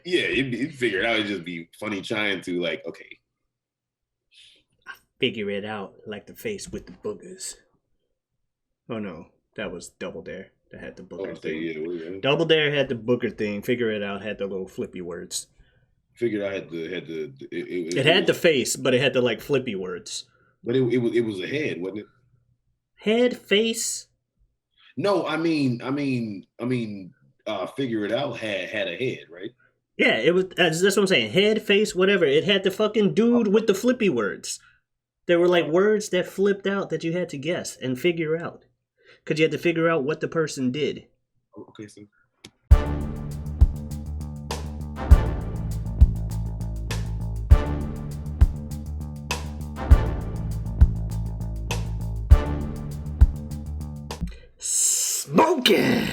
Yeah, it'd figure it out. It'd just be funny trying to like, okay, Figure it out like the face with the boogers. Oh no, that was Double Dare that had the I booger want to say, thing. yeah, Double Dare had the booger thing. Figure it out had the little flippy words. figured I had the It it had was, the face, but it had the like flippy words. but it was a head, wasn't it? Head, face. No, figure it out had a head, right? Yeah, it was. That's what I'm saying. Head, face, whatever. It had the fucking dude with the flippy words. There were like Oh, words that flipped out that you had to guess and figure out. Because you had to figure out what the person did. okay, so Smoking!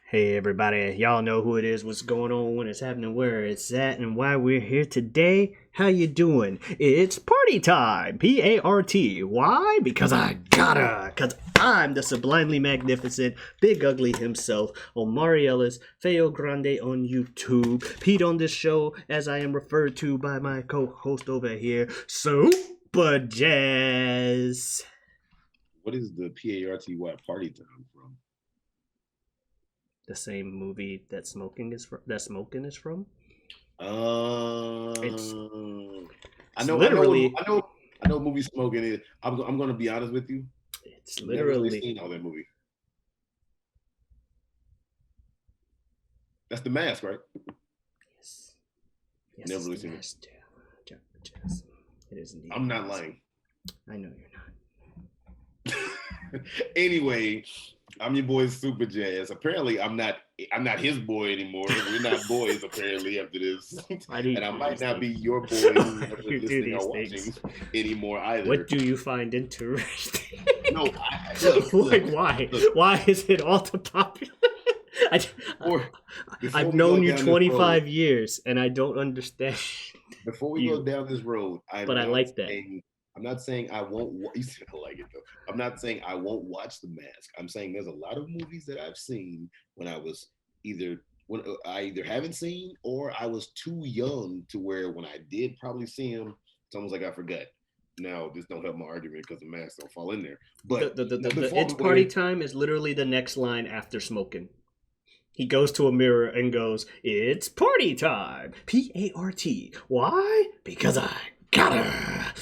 Hey everybody, y'all know who it is, what's going on, when it's happening, where it's at, and why we're here today. How you doing? It's party time! P-A-R-T. Why? Because I gotta! Because I'm the sublimely magnificent, big ugly himself, Omari Ellis, Feogrande on YouTube, Pete on this show, as I am referred to by my co-host over here, Superjaz. what is the PARTY party time from? The same movie that smoking is from. It's Um, I it's know, I know, literally I know, I know. Movie smoking is. I'm gonna be honest with you. it's Never really literally seen all that movie. That's The Mask, right? yes. Yes, Never it's really the seen it. master. Jazz. It is indeed. I'm not lying. I know you're Anyway, I'm your boy Superjaz. Apparently, I'm not his boy anymore. We're not boys apparently after this, not. Why do you and I do might these not be things? your boy, Why do whoever's you do listening these or things? watching anymore either. What do you find interesting? No, look, Like look, why? look. Why is it all too popular? I, Before before I've we go known you down this road, 25 years and I don't understand before we go you, down this road, but I like that. I'm not saying I won't. You said I like it though. I'm not saying I won't watch The Mask. I'm saying there's a lot of movies that I've seen when I was when I either haven't seen or I was too young to where when I did probably see them, it's almost like I forgot. Now this don't help my argument because The Mask don't fall in there. The, But the, the, the, the before It's we go there, party time is literally the next line after smoking. He goes to a mirror and goes, "It's party time." P-A-R-T. Why? Because I gotta.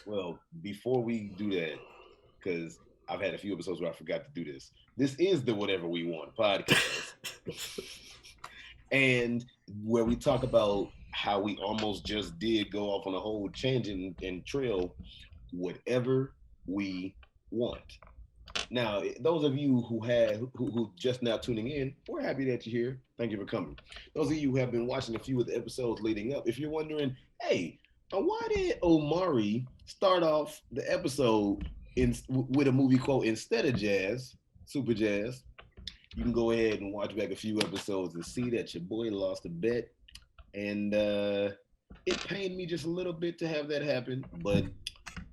well, before we do that, because I've had a few episodes where I forgot to do this. This is the Whatever We Want podcast, and where we talk about how we almost just did go off on a whole tangent and trail, whatever we want. Now, those of you who just now tuning in, we're happy that you're here. Thank you for coming. Those of you who have been watching a few of the episodes leading up, if you're wondering, hey, why did Omari start off the episode with a movie quote instead of jazz, Superjaz? You can go ahead and watch back a few episodes and see that your boy lost a bet, and it pained me just a little bit to have that happen. But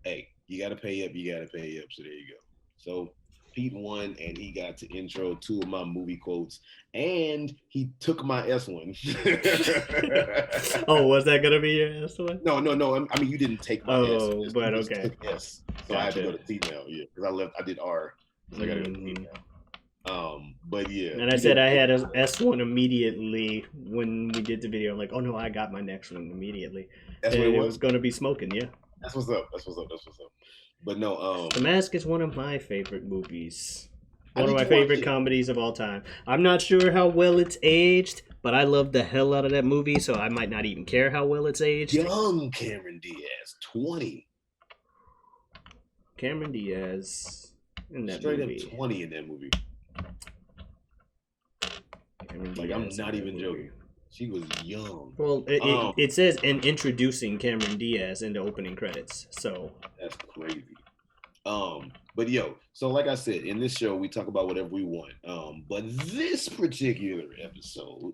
hey, you got to pay up. You got to pay up. So there you go. So Pete won, and he got to intro two of my movie quotes, and he took my S one. Oh, was that gonna be your S one? No, no, no. I mean, you didn't take my S. Oh, but You just okay, took S. So I had to gotcha. go to T now. Yeah, because I did R, so I got to go to T Hmm. now. But yeah, And I he said did I both. had a S1 immediately when we did the video. I'm like, oh no, I got my next one immediately, That's and what it it was. was gonna be smoking. Yeah, That's what's up. That's what's up. That's what's up. But no, The Mask is one of my favorite movies. I One of need my to watch favorite it. comedies of all time. I'm not sure how well it's aged, but I love the hell out of that movie, so I might not even care how well it's aged. Young Cameron Diaz, 20, Cameron Diaz in that straight up movie. 20 in that movie. Cameron Like I'm Diaz in not that even movie. joking. She was young. Well, it, Um, it, it says in introducing Cameron Diaz in the opening credits, so that's crazy. But yo, so like I said, in this show we talk about whatever we want. But this particular episode,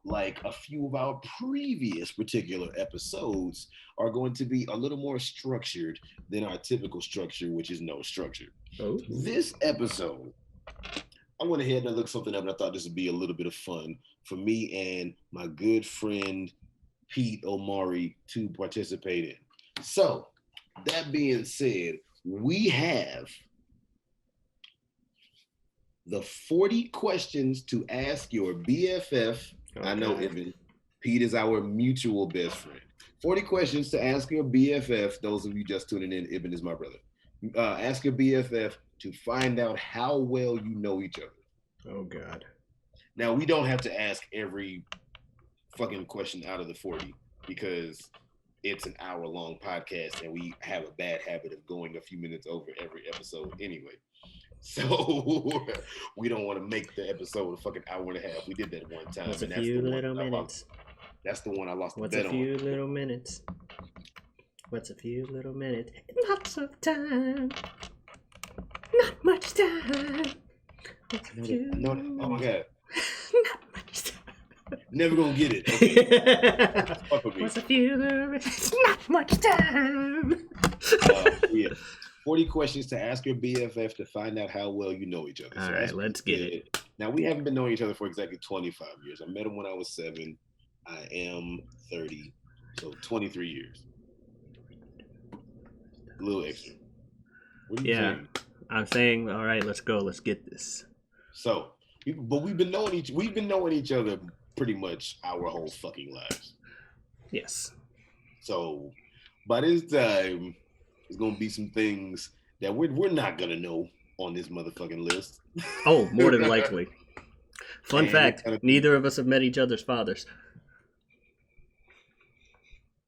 like a few of our previous particular episodes, are going to be a little more structured than our typical structure, which is no structure. oh, This episode, I went ahead and I looked something up, and I thought this would be a little bit of fun for me and my good friend Pete Omari to participate in. So, that being said, we have the 40 questions to ask your BFF. Okay. I know, Evan. Pete is our mutual best friend. 40 questions to ask your BFF. Those of you just tuning in, Ibn is my brother. Ask your BFF to find out how well you know each other. Oh, God. Now, we don't have to ask every fucking question out of the 40 because it's an hour-long podcast and we have a bad habit of going a few minutes over every episode anyway. So we don't want to make the episode a fucking hour and a half. We did that one time. What's a few little minutes? That's the one I lost the bet on. What's a few little minutes? What's a few little minutes? Lots of time. Not much time. Oh my God. Not much time. Never gonna get it. Okay. Fuck with me. What's a few little minutes? Not much time. Yeah. 40 questions to ask your BFF to find out how well you know each other. All right, let's get it. Now, we haven't been knowing each other for exactly 25 years. I met him when I was 7. I am 30, so 23 years. A little extra. What are you saying? I'm saying, all right, let's go. Let's get this. So, but we've been knowing each other pretty much our whole fucking lives. Yes. So, by this time, there's gonna be some things that we're not gonna know on this motherfucking list. Oh, more than likely. Fun fact: neither of us have met each other's fathers.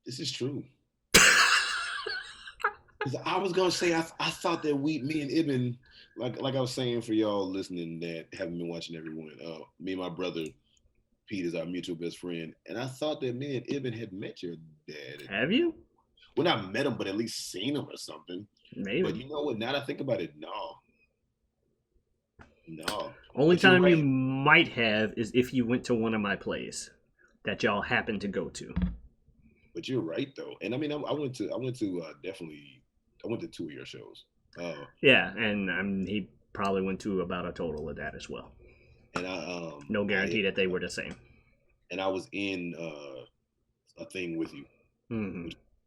This is true. I was gonna say I thought that me and Ibn, like I was saying for y'all listening that haven't been watching everyone. Me and my brother Pete is our mutual best friend, and I thought that me and Ibn had met your dad. Have you? Well, not met him, but at least seen him or something. Maybe. But you know what? Now that I think about it, no. Only time you might have is if you went to one of my plays that y'all happened to go to. But you're right though, and I mean, I went to definitely. I went to 2 of your shows. Yeah, and he probably went to about a total of that as well. And I no guarantee that they were the same. And I was in a thing with you,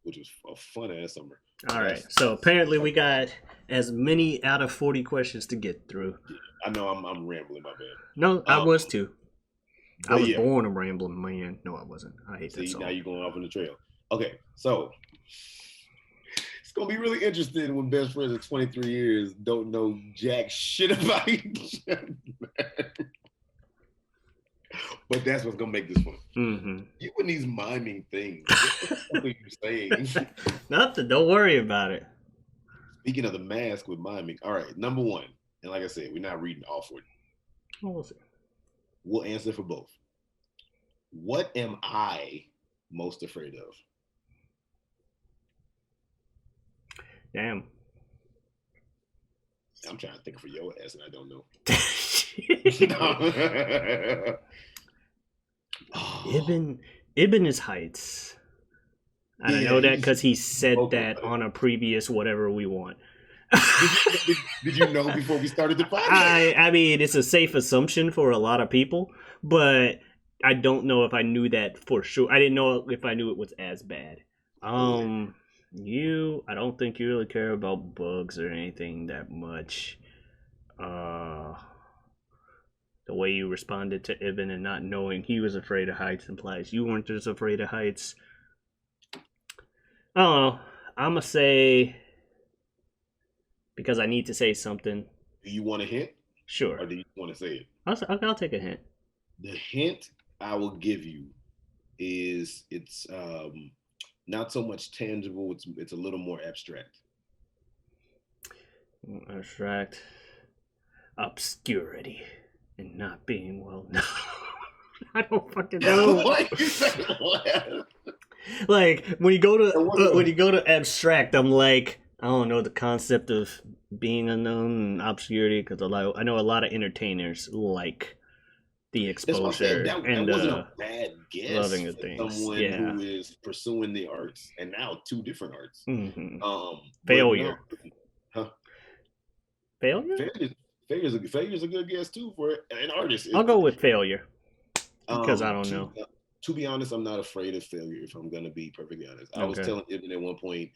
which was a fun ass summer. All right, so apparently we got as many out of 40 questions to get through. I know I'm rambling, my bad. No, I was too. I was born a rambling man. No, I wasn't. I hate that song. Now you're going off on the trail. Okay, so it's gonna be really interesting when best friends of 23 years don't know jack shit about each other. But that's what's gonna make this fun. Mm-hmm. You and these miming things. What are you saying? Nothing. Don't worry about it. Speaking of the mask with miming, all right, number 1, and like I said, we're not reading all 40. We'll see. We'll answer for both. What am I most afraid of? Damn. I'm trying to think for your ass, and I don't know. Ibn is heights. I know that because he said that on a previous whatever we want. Did you know before we started the podcast? I mean, it's a safe assumption for a lot of people, but I don't know if I knew that for sure. I didn't know if I knew it was as bad. I don't think you really care about bugs or anything that much. The way you responded to Ibn and not knowing he was afraid of heights implies you weren't as afraid of heights. I don't know. I'm going to say, because I need to say something. Do you want a hint? Sure. Or do you want to say it? I'll take a hint. The hint I will give you is it's not so much tangible. It's a little more abstract. Abstract. Obscurity. And not being well known. I don't fucking know. Like when you go to abstract, I'm like, I don't know the concept of being unknown and obscurity because I know a lot of entertainers like the exposure that and wasn't a bad guess. Loving of things. Someone who is pursuing the arts and now 2 different arts. Mm-hmm. Failure. Huh? Failure? Failure's a good guess too for an artist. I'll go with failure because I Um, don't to know. to be honest, I'm not afraid of failure. If I'm gonna be perfectly honest, I was Okay. telling Ibn at one point,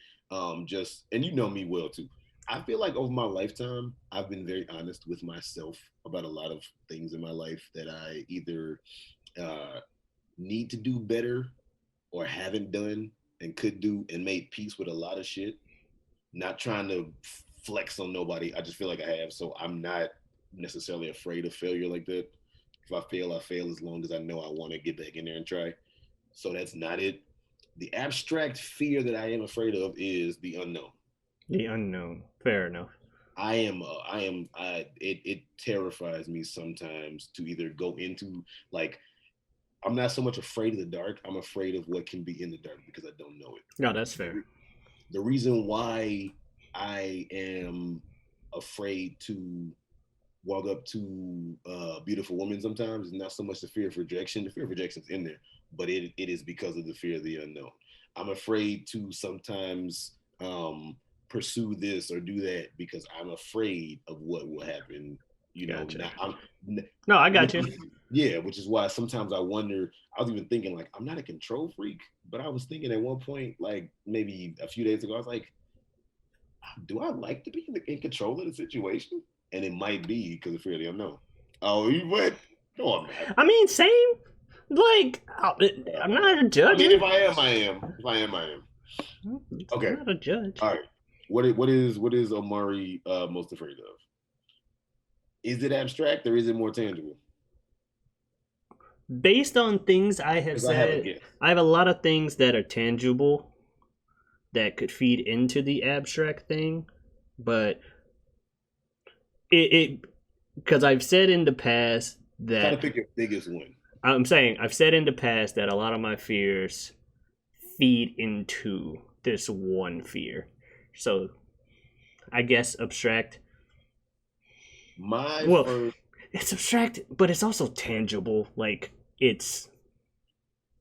just and you know me well too. I feel like over my lifetime, I've been very honest with myself about a lot of things in my life that I either uh, need to do better or haven't done and could do, and made peace with a lot of shit. Not trying to flex on nobody. I just feel like I have, so I'm not necessarily afraid of failure like that. If I fail as long as I know I want to get back in there and try. So that's not it. The abstract fear that I am afraid of is the unknown. The unknown. Fair enough. It terrifies me sometimes to either go into, like, I'm not so much afraid of the dark. I'm afraid of what can be in the dark because I don't know it. No, that's fair. The reason why I am afraid to walk up to a beautiful woman sometimes is not so much the fear of rejection. The fear of rejection is in there, but it is because of the fear of the unknown. I'm afraid to sometimes pursue this or do that because I'm afraid of what will happen. You know, Gotcha. not, I'm, No, I got which you. is, yeah, which is why sometimes I wonder. I was even thinking like I'm not a control freak, but I was thinking at one point, like maybe a few days ago, I was like, do I like to be in control of the situation? And it might be because of fear of the unknown. Oh, you what? No, I'm not. I mean, same. Like, I'm not I mean, judging. if I am, I am. If I am, I am. I'm Okay. not a judge. All right. What is Omari most afraid of? Is it abstract or is it more tangible? Based on things I have Because I have a said, guess. I have a lot of things that are tangible that could feed into the abstract thing, but it because I've said in the past Try to that pick your biggest one. I've said in the past that a lot of my fears feed into this one fear. So I guess abstract. My Well, first. it's abstract, but it's also tangible. Like it's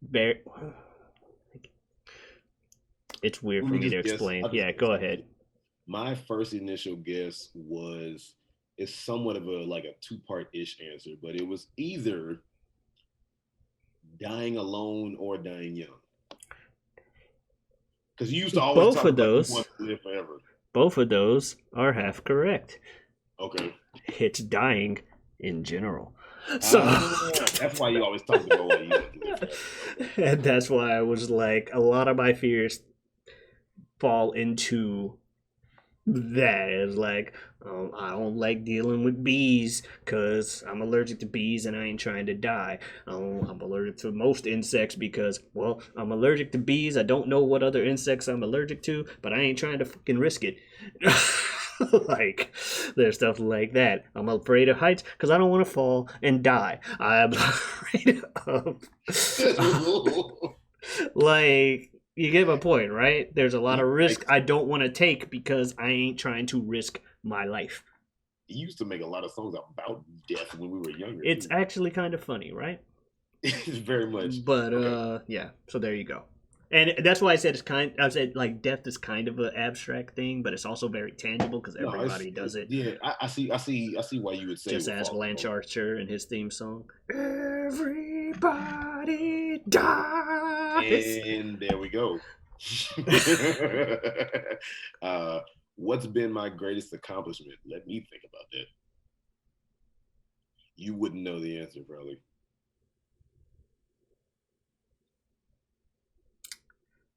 very. It's weird Let for me me to just guess. explain. I'll just Yeah, guess. go ahead. My first initial guess was it's somewhat of a like a two-part ish answer, but it was either dying alone or dying young. Because you used to always Both talk of about you want those, to live forever. both of those are half correct. Okay. It's dying in general. So That's why you always talked about what you want to live forever. Okay. and that's why I was like, a lot of my fears fall into that. It's like, I don't like dealing with bees because I'm allergic to bees and I ain't trying to die. I'm allergic to most insects because, well, I'm allergic to bees. I don't know what other insects I'm allergic to, but I ain't trying to fucking risk it. Like, there's stuff like that. I'm afraid of heights because I don't want to fall and die. I'm afraid of. Like, you get my point, right? There's a lot of risk I don't want to take because I ain't trying to risk my life. He used to make a lot of songs about death when we were younger. It's actually kind of funny, right? It's very much. But Okay. yeah, so there you go. And that's why I said I said like death is kind of an abstract thing, but it's also very tangible because No, everybody does it. yeah. I see why you would say. Just ask Lance Archer and his theme song. Everybody dies. And there we go. What's been my greatest accomplishment? Let me think about that. You wouldn't know the answer, probably.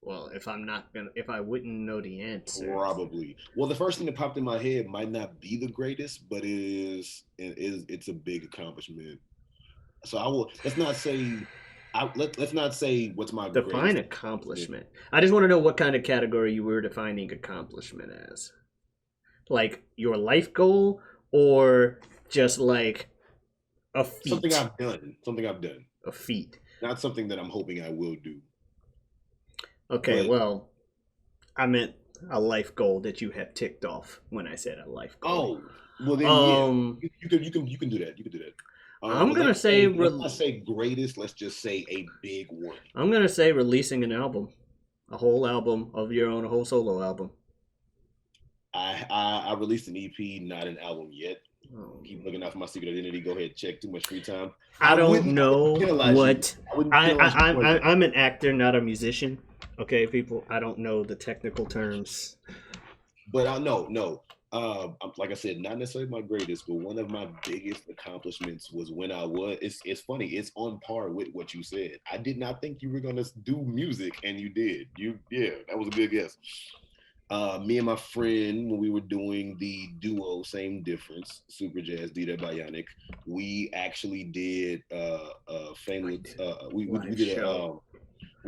Well, if I wouldn't know the answer, Probably. Well, the first thing that popped in my head might not be the greatest, but it's a big accomplishment. So I will. Let's not say what's my define greatest accomplishment. I just want to know what kind of category you were defining accomplishment as. Like your life goal or just like a feat? Something I've done. Something I've done. A feat. Not something that I'm hoping I will do. Okay, But, well, I meant a life goal that you have ticked off when I said a life goal. oh, well then yeah, you can do that. You can do that. I'm gonna say let's not say greatest. Let's just say a big one. I'm gonna say releasing an album, a whole album of your own, a whole solo album. I released an EP, not an album yet. Keep looking out for my secret identity. Go ahead, check. Too much free time. I don't know what. I'm I'm an actor, not a musician. Okay, people. I don't know the technical terms. But I know, no. Like I said, not necessarily my greatest, but one of my biggest accomplishments was when I was. It's funny. It's on par with what you said. I did not think you were gonna do music, and you did. That was a good guess. Me and my friend, when we were doing the duo, same difference, Superjaz, Did Bionic, we actually did famous. We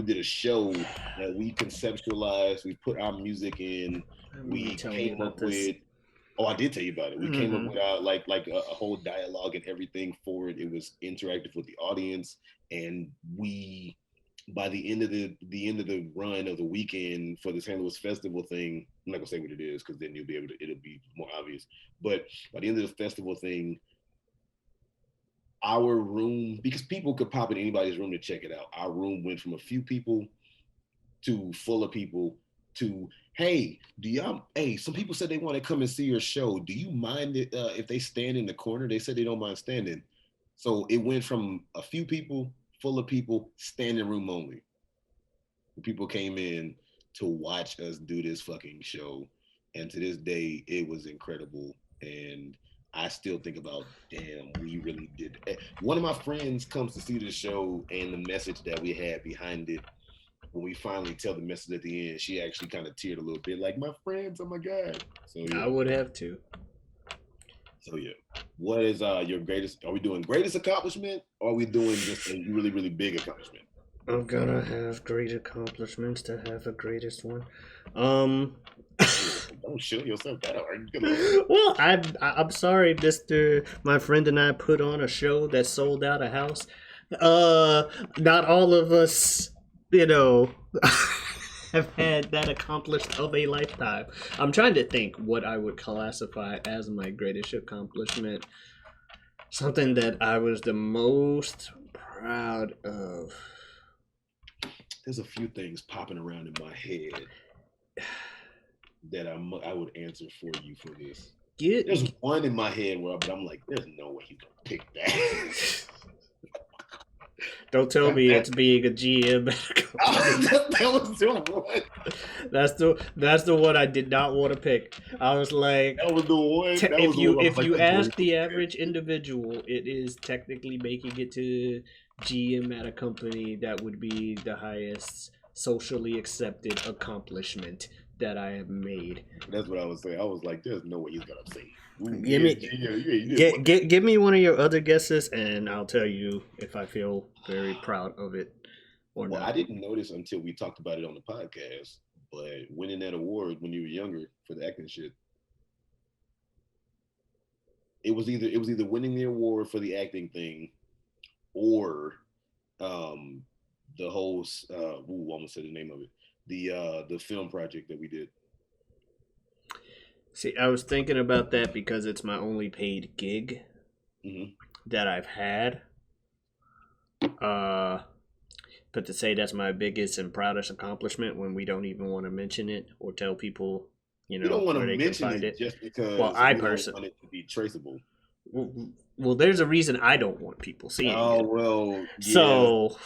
did a show that we conceptualized. We put our music in. We came up with. Oh, I did tell you about it. We came up with like a whole dialogue and everything for it. It was interactive with the audience, and we, by the end of the run of the weekend for the St. Louis Festival thing, I'm not gonna say what it is because then it'll be more obvious. But by the end of the festival thing, our room, because people could pop in anybody's room to check it out, our room went from a few people to full of people to, hey, some people said they want to come and see your show. Do you mind it if they stand in the corner? They said they don't mind standing. So it went from a few people, full of people, standing room only. People came in to watch us do this fucking show. And to this day, it was incredible. And I still think about, damn, we really did. One of my friends comes to see the show, and the message that we had behind it, when we finally tell the message at the end, she actually kind of teared a little bit, like, my friends, oh my God. So yeah. I would have to. So yeah. What is your greatest? Are we doing greatest accomplishment, or are we doing just a really, really big accomplishment? I'm gonna have great accomplishments to have a greatest one. Don't show yourself that hard. Well, I'm sorry, Mister. My friend and I put on a show that sold out a house. Not all of us, have had that accomplished of a lifetime. I'm trying to think what I would classify as my greatest accomplishment. Something that I was the most proud of. There's a few things popping around in my head that I would answer for you for this. There's one in my head but I'm like, there's no way he's gonna pick that. Don't tell me it's being a GM. That was the one. That's the one I did not want to pick. I was like, that was the one. If you ask the average individual, it is technically making it to GM at a company that would be the highest socially accepted accomplishment that I have made. That's what I was saying. I was like, there's no way he's gonna say. Give me one of your other guesses, and I'll tell you if I feel very proud of it or not. I didn't notice until we talked about it on the podcast, but winning that award when you were younger for the acting shit, it was either winning the award for the acting thing, or the whole I almost said the name of it, the film project that we did. See, I was thinking about that because it's my only paid gig that I've had. But to say that's my biggest and proudest accomplishment when we don't even want to mention it or tell people, you don't want to mention it just because I personally want it to be traceable. Well, there's a reason I don't want people seeing it. Oh, well, yeah. So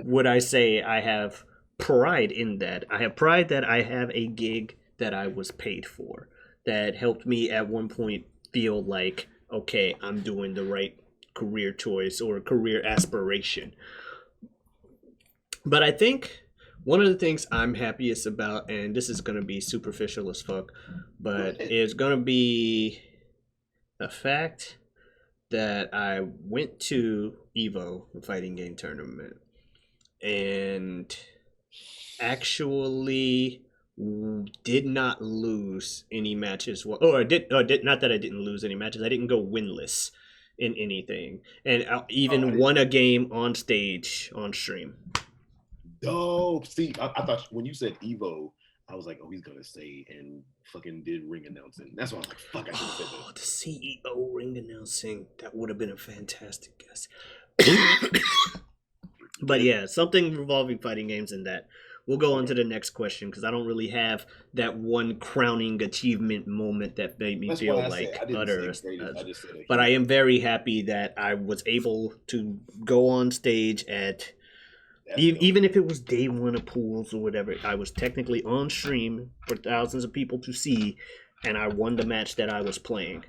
would I say I have pride in that? I have pride that I have a gig that I was paid for, that helped me at one point feel like, okay, I'm doing the right career choice or career aspiration. But I think one of the things I'm happiest about, and this is going to be superficial as fuck, but it's going to be the fact that I went to EVO, the fighting game tournament, and actually did not lose any matches. Not that I didn't lose any matches. I didn't go winless in anything, and I even won a game on stage on stream. Dope. See, I thought when you said EVO, I was like, oh, he's gonna say and fucking did ring announcing. That's why I was like, fuck, I should have said that. The CEO ring announcing, that would have been a fantastic guess. But yeah, something involving fighting games and that We'll go on to the next question because I don't really have that one crowning achievement moment that made me That's feel why I like said I didn't utter. say greatest. I just said a But I huge. am very happy that I was able to go on stage at That's dope. even if it was day one of pools or whatever. I was technically on stream for thousands of people to see, and I won the match that I was playing.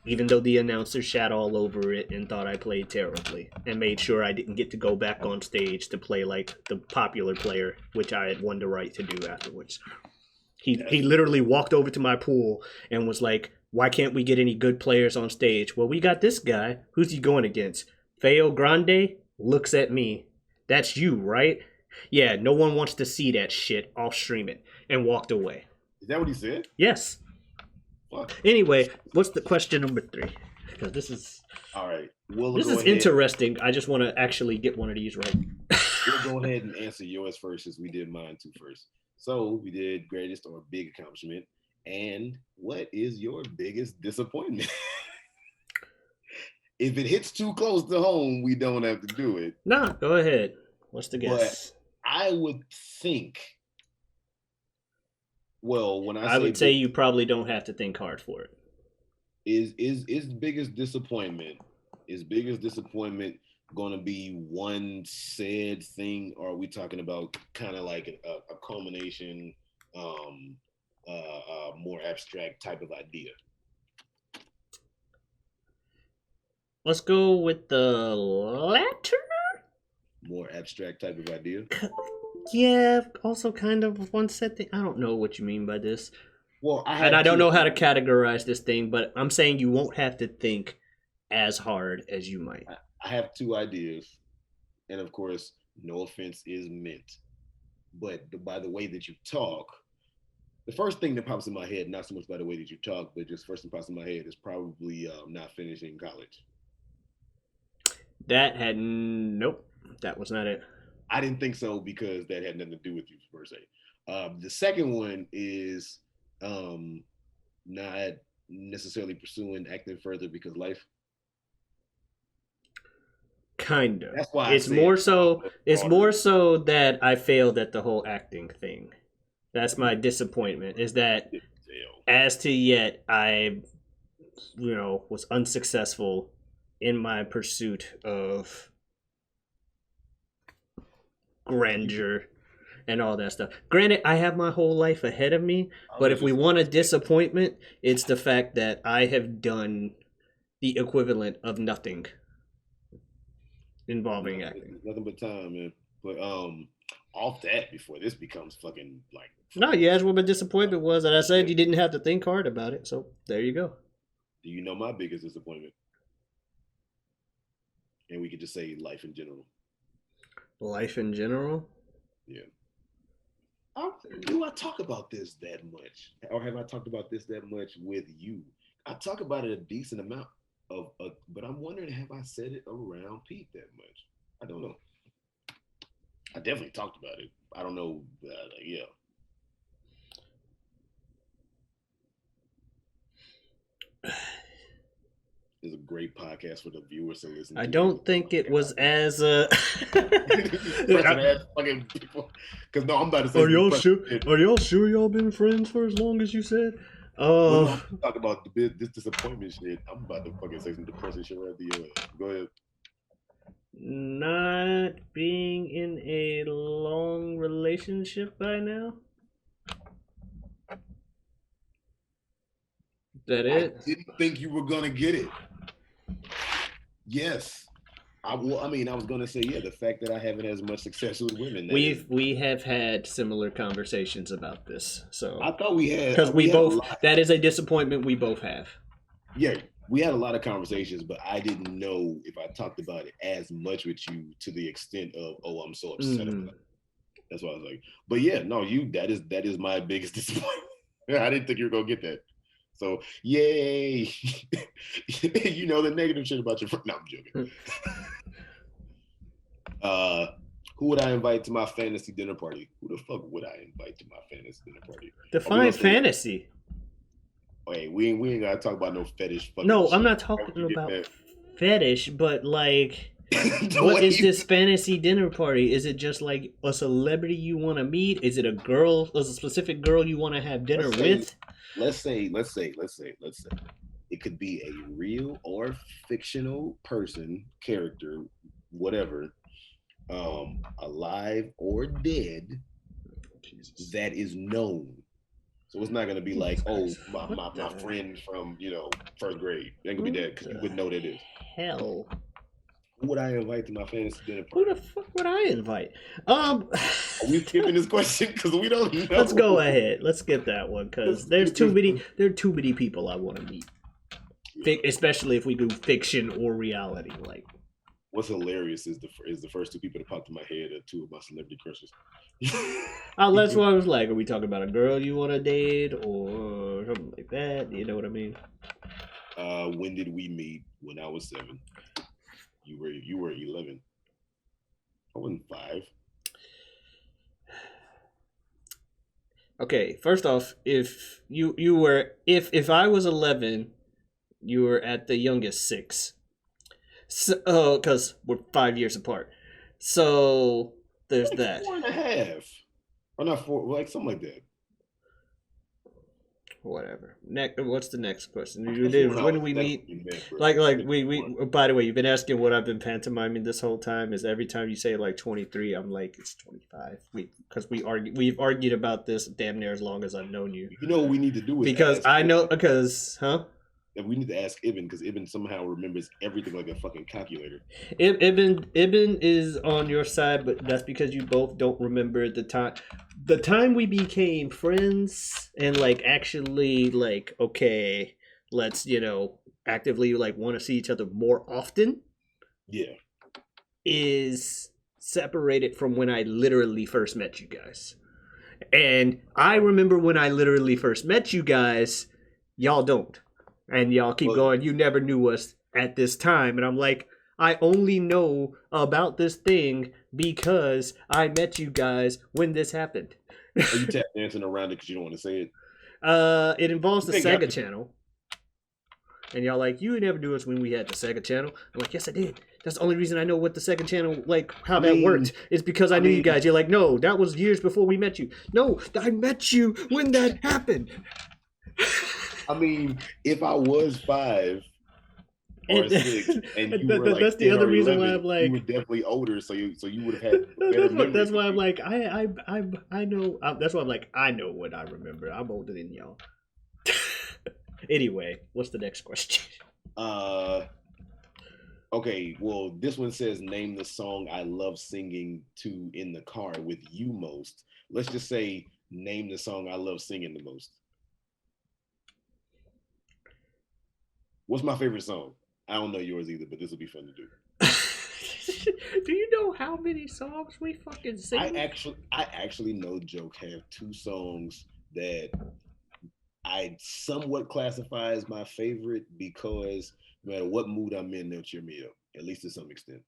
Even though the announcer shat all over it and thought I played terribly, and made sure I didn't get to go back on stage to play like the popular player, which I had won the right to do afterwards. He literally walked over to my pool and was like, "Why can't we get any good players on stage?" Well, we got this guy. Who's he going against? Feogrande looks at me. That's you, right? Yeah, no one wants to see that shit. I'll stream it. And walked away. Is that what he said? Yes. Fuck. Anyway, what's the question number 3? Because this is All right. this is interesting. I just want to actually get one of these right. We'll go ahead and answer yours first, as we did mine too first. So we did greatest or big accomplishment, and what is your biggest disappointment? If it hits too close to home, we don't have to do it. Nah, go ahead. What's the guess? But I would think. Well, when I would say you probably don't have to think hard for it. Is biggest disappointment going to be one said thing, or are we talking about kind of like a culmination, more abstract type of idea? Let's go with the latter. More abstract type of idea. Yeah, also kind of one set thing. I don't know what you mean by this. Well, I don't know how to categorize this thing, but I'm saying you won't have to think as hard as you might. I have 2 ideas, and of course, no offense is meant, but by the way that you talk, the first thing that pops in my head, not so much by the way that you talk, but just first thing pops in my head is probably not finishing college. Nope, that was not it. I didn't think so because that had nothing to do with you per se. The second one is not necessarily pursuing acting further because life. Kind of. That's why it's more so. It's more so that I failed at the whole acting thing. That's my disappointment. Is that as to yet I, was unsuccessful in my pursuit of grandeur and all that stuff. Granted, I have my whole life ahead of me, but if we want a disappointment, it's the fact that I have done the equivalent of nothing involving acting. Nothing but time, man. But off that, before this becomes fucking like. No, you asked what my disappointment was, and I said you didn't have to think hard about it. So there you go. Do you know my biggest disappointment? And we could just say life in general. Life in general? Yeah. Do I talk about this that much? Or have I talked about this that much with you? I talk about it a decent amount but I'm wondering, have I said it around Pete that much? I don't know. I definitely talked about it. I don't know. Yeah. It's a great podcast for the viewers to listen to. I don't think it was as fucking people. Because no, I'm about to say. Are y'all sure y'all been friends for as long as you said? I'm talking about this disappointment shit. I'm about to fucking say some depressing shit right there. Go ahead. Not being in a long relationship by now. Is that it? I didn't think you were gonna get it. Yes. I was gonna say, yeah, the fact that I haven't had as much success with women. We have had similar conversations about this. So I thought we had, because that is a disappointment we both have. Yeah, we had a lot of conversations, but I didn't know if I talked about it as much with you to the extent of, I'm so upset about it. That's why I was like, but yeah, no, that is my biggest disappointment. I didn't think you were gonna get that. So yay. You know the negative shit about your friend. No, I'm joking. Who would I invite to my fantasy dinner party? Who the fuck would I invite to my fantasy dinner party? Define fantasy. Wait, we ain't gotta talk about no fetish. No, I'm not talking about fetish, but like What is this fantasy dinner party? Is it just like a celebrity you want to meet? Is it a specific girl you want to have dinner with? Let's say it could be a real or fictional person, character, whatever, alive or dead, Jesus, that is known. So it's not gonna be like, oh, my friend from first grade. It ain't gonna be that because you wouldn't know that is. Hell. Who would I invite to my fantasy dinner Who party? the fuck would I invite? Are we skipping this question because we don't know? Let's go ahead. Let's skip that one because there are too many people I want to meet. Especially if we do fiction or reality. Like, what's hilarious is the first two people that popped in my head are two of my celebrity crushes. That's why I was like, are we talking about a girl you want to date or something like that? You know what I mean? When did we meet? When I was 7. You were 11. I wasn't 5. Okay, first off, if I was 11, you were at the youngest 6. So, because we're 5 years apart. So there's like that. 4.5, or not 4, like something like that. Whatever. What's the next question? When do we meet? Like we. By the way, you've been asking what I've been pantomiming this whole time. Is every time you say like 23, I'm like it's 25. We've argued about this damn near as long as I've known you. You know what we need to do is that we need to ask Ibn because Ibn somehow remembers everything like a fucking calculator. Ibn is on your side, but that's because you both don't remember the time. The time we became friends and like actually like okay, let's actively like want to see each other more often. Yeah, is separated from when I literally first met you guys. And I remember when I literally first met you guys, y'all don't. And y'all keep going, you never knew us at this time. And I'm like, I only know about this thing because I met you guys when this happened. Are you tap dancing around it because you don't want to say it? It involves the Sega channel. And y'all like, you never knew us when we had the Sega channel. I'm like, yes, I did. That's the only reason I know what the second channel, like, how that worked. Is because I knew you guys. You're like, no, that was years before we met you. No, I met you when that happened. I mean, if I was 5 or 6, and you were like that's the other reason 11, why I'm like, you were definitely older, so you would have had better memories. That's why I'm like, I know. That's why I'm like, I know what I remember. I'm older than y'all. Anyway, what's the next question? Okay, well, this one says, name the song I love singing to in the car with you most. Let's just say, name the song I love singing the most. What's my favorite song? I don't know yours either, but this will be fun to do. Do you know how many songs we fucking sing? I actually no joke have 2 songs that I somewhat classify as my favorite because no matter what mood I'm in, they'll cheer me up, at least to some extent.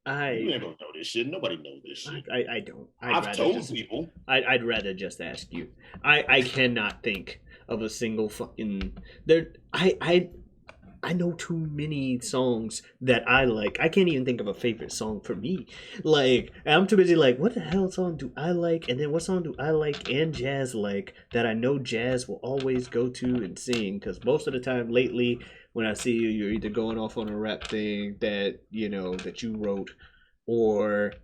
You ain't gonna know this shit. Nobody knows this shit. I don't. I've told people. I'd rather just ask you. I cannot think of a single fucking I know too many songs that I like. I can't even think of a favorite song for me. Like, I'm too busy like, what the hell song do I like? And then what song do I like and Jazz like that I know Jazz will always go to and sing? Because most of the time lately, when I see you, you're either going off on a rap thing that, that you wrote, or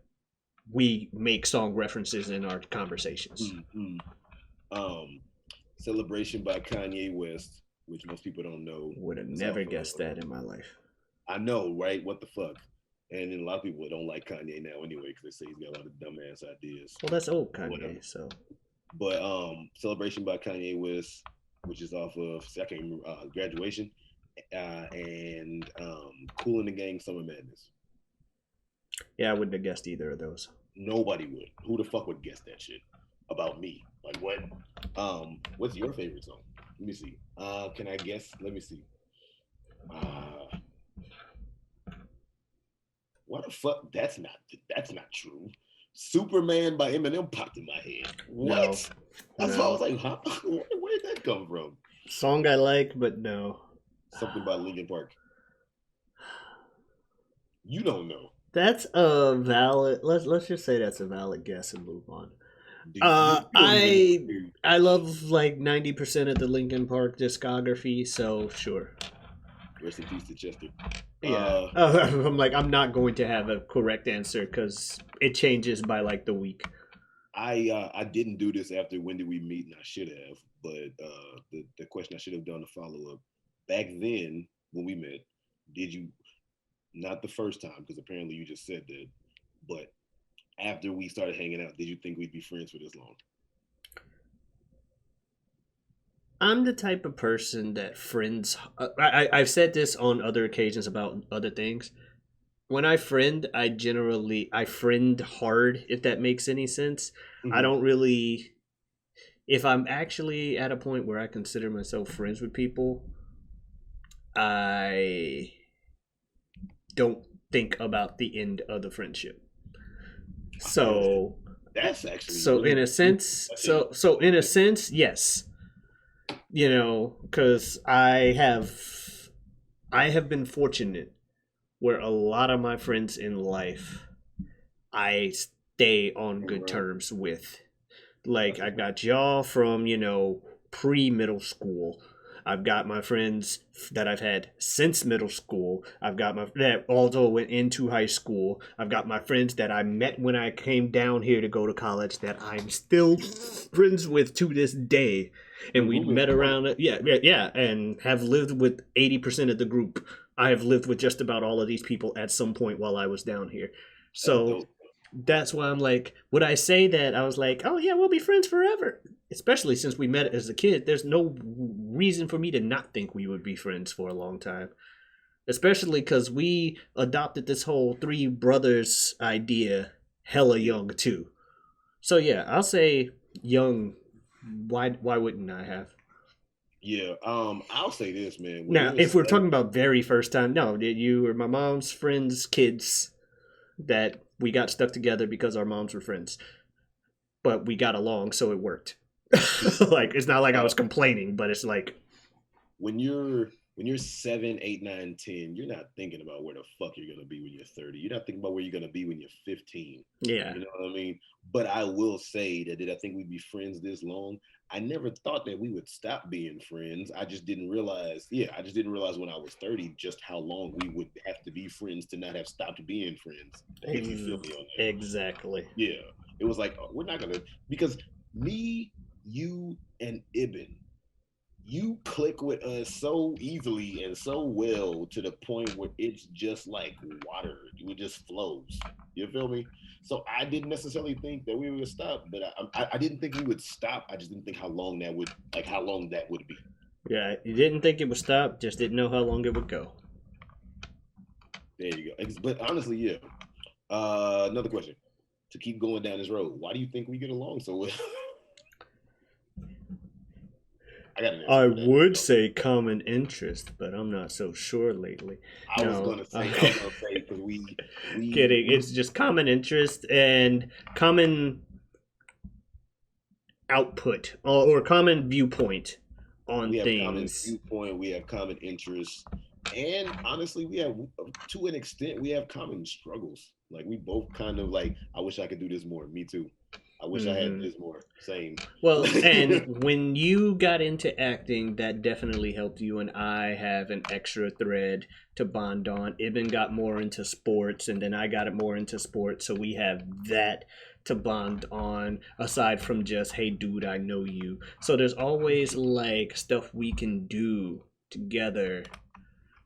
we make song references in our conversations. Celebration by Kanye West, which most people don't know. Would have never guessed that in my life. I know, right? What the fuck? And then a lot of people don't like Kanye now anyway because they say he's got a lot of dumbass ideas. Well, that's old Kanye, so. But Celebration by Kanye West, which is off of Graduation, and Kool and the Gang, Summer Madness. Yeah, I wouldn't have guessed either of those. Nobody would. Who the fuck would guess that shit about me? Like what? What's your favorite song? Let me see. Can I guess? Let me see. What the fuck? That's not true. Superman by Eminem popped in my head. What? No. That's why I was like, huh? Where did that come from? Song I like, but no. Something by Linkin Park. You don't know. That's a valid. Let's just say that's a valid guess and move on. You don't even know, dude. I love like 90% of the Linkin Park discography, so sure. Rest in peace to Chester. Yeah. Uh, I'm like, I'm not going to have a correct answer because it changes by like the week. I didn't do this after when did we meet, and I should have. But the question I should have done to follow up back then when we met, did you not the first time because apparently you just said that, but after we started hanging out, did you think we'd be friends for this long? I'm the type of person that friends. I've said this on other occasions about other things. When I friend hard. If that makes any sense, I Mm-hmm. don't really. If I'm actually at a point where I consider myself friends with people, I don't think about the end of the friendship. I understand. So That's actually so really in a sense, so in a sense, yes, because I have been fortunate where a lot of my friends in life I stay on good around. terms with. Like That's I what's up. got y'all from, pre middle school. I've got my friends that I've had since middle school. I've got my that also went into high school. I've got my friends that I met when I came down here to go to college that I'm still friends with to this day. And Dude, we who lives met in college? around yeah, and have lived with 80% of the group. I have lived with just about all of these people at some point while I was down here. That's So dope. that's why I'm like, would I say that I was like, oh yeah, we'll be friends forever? Especially since we met as a kid, there's no reason for me to not think we would be friends for a long time. Especially because we adopted this whole three brothers idea hella Yeah. young too. So yeah, I'll say young. Why wouldn't I have? Yeah. I'll say this, man. When Now, you're if we're talking seven, about very first time, no, you were my mom's friends' kids that we got stuck together because our moms were friends, but we got along, so it worked. Like it's not like I uh, was complaining, but it's like, when you're 7, 8, 9, 10, you're not thinking about where the fuck you're gonna be when you're 30. You're not thinking about where you're gonna be when you're 15. yeah, You know what I mean? But I will say that did I think we'd be friends this long? I never thought that we would stop being friends. I just didn't realize, yeah, I just didn't realize when I was 30 just how long we would have to be friends to not have stopped being friends, if you feel me on that. exactly. Yeah. It was like, oh, we're not gonna because me, you, and Ibn, you click with us so easily and so well to the point where it's just like water. It just flows. You feel me? So I didn't necessarily think that we would stop, but I didn't think we would stop. I just didn't think how long that would be. Yeah, you didn't think it would stop, just didn't know how long it would go. There you go. But honestly, yeah. Another question to keep going down this road. Why do you think we get along so well? I got an answer I for that. would say common interest, but I'm not so sure lately. No, I was gonna say because kidding. we It's just common interest and common output or common viewpoint on we have common things. viewpoint, we have common interests, and honestly, we have to an extent we have common struggles. Like we both kind of like, I wish I could do this more. Me too. I wish I had Hmm. this more. Same. Well, and when you got into acting, that definitely helped you and I have an extra thread to bond on. Ibn got more into sports, and then I got it more into sports, so we have that to bond on aside from just, hey, dude, I know you. So there's always like stuff we can do together,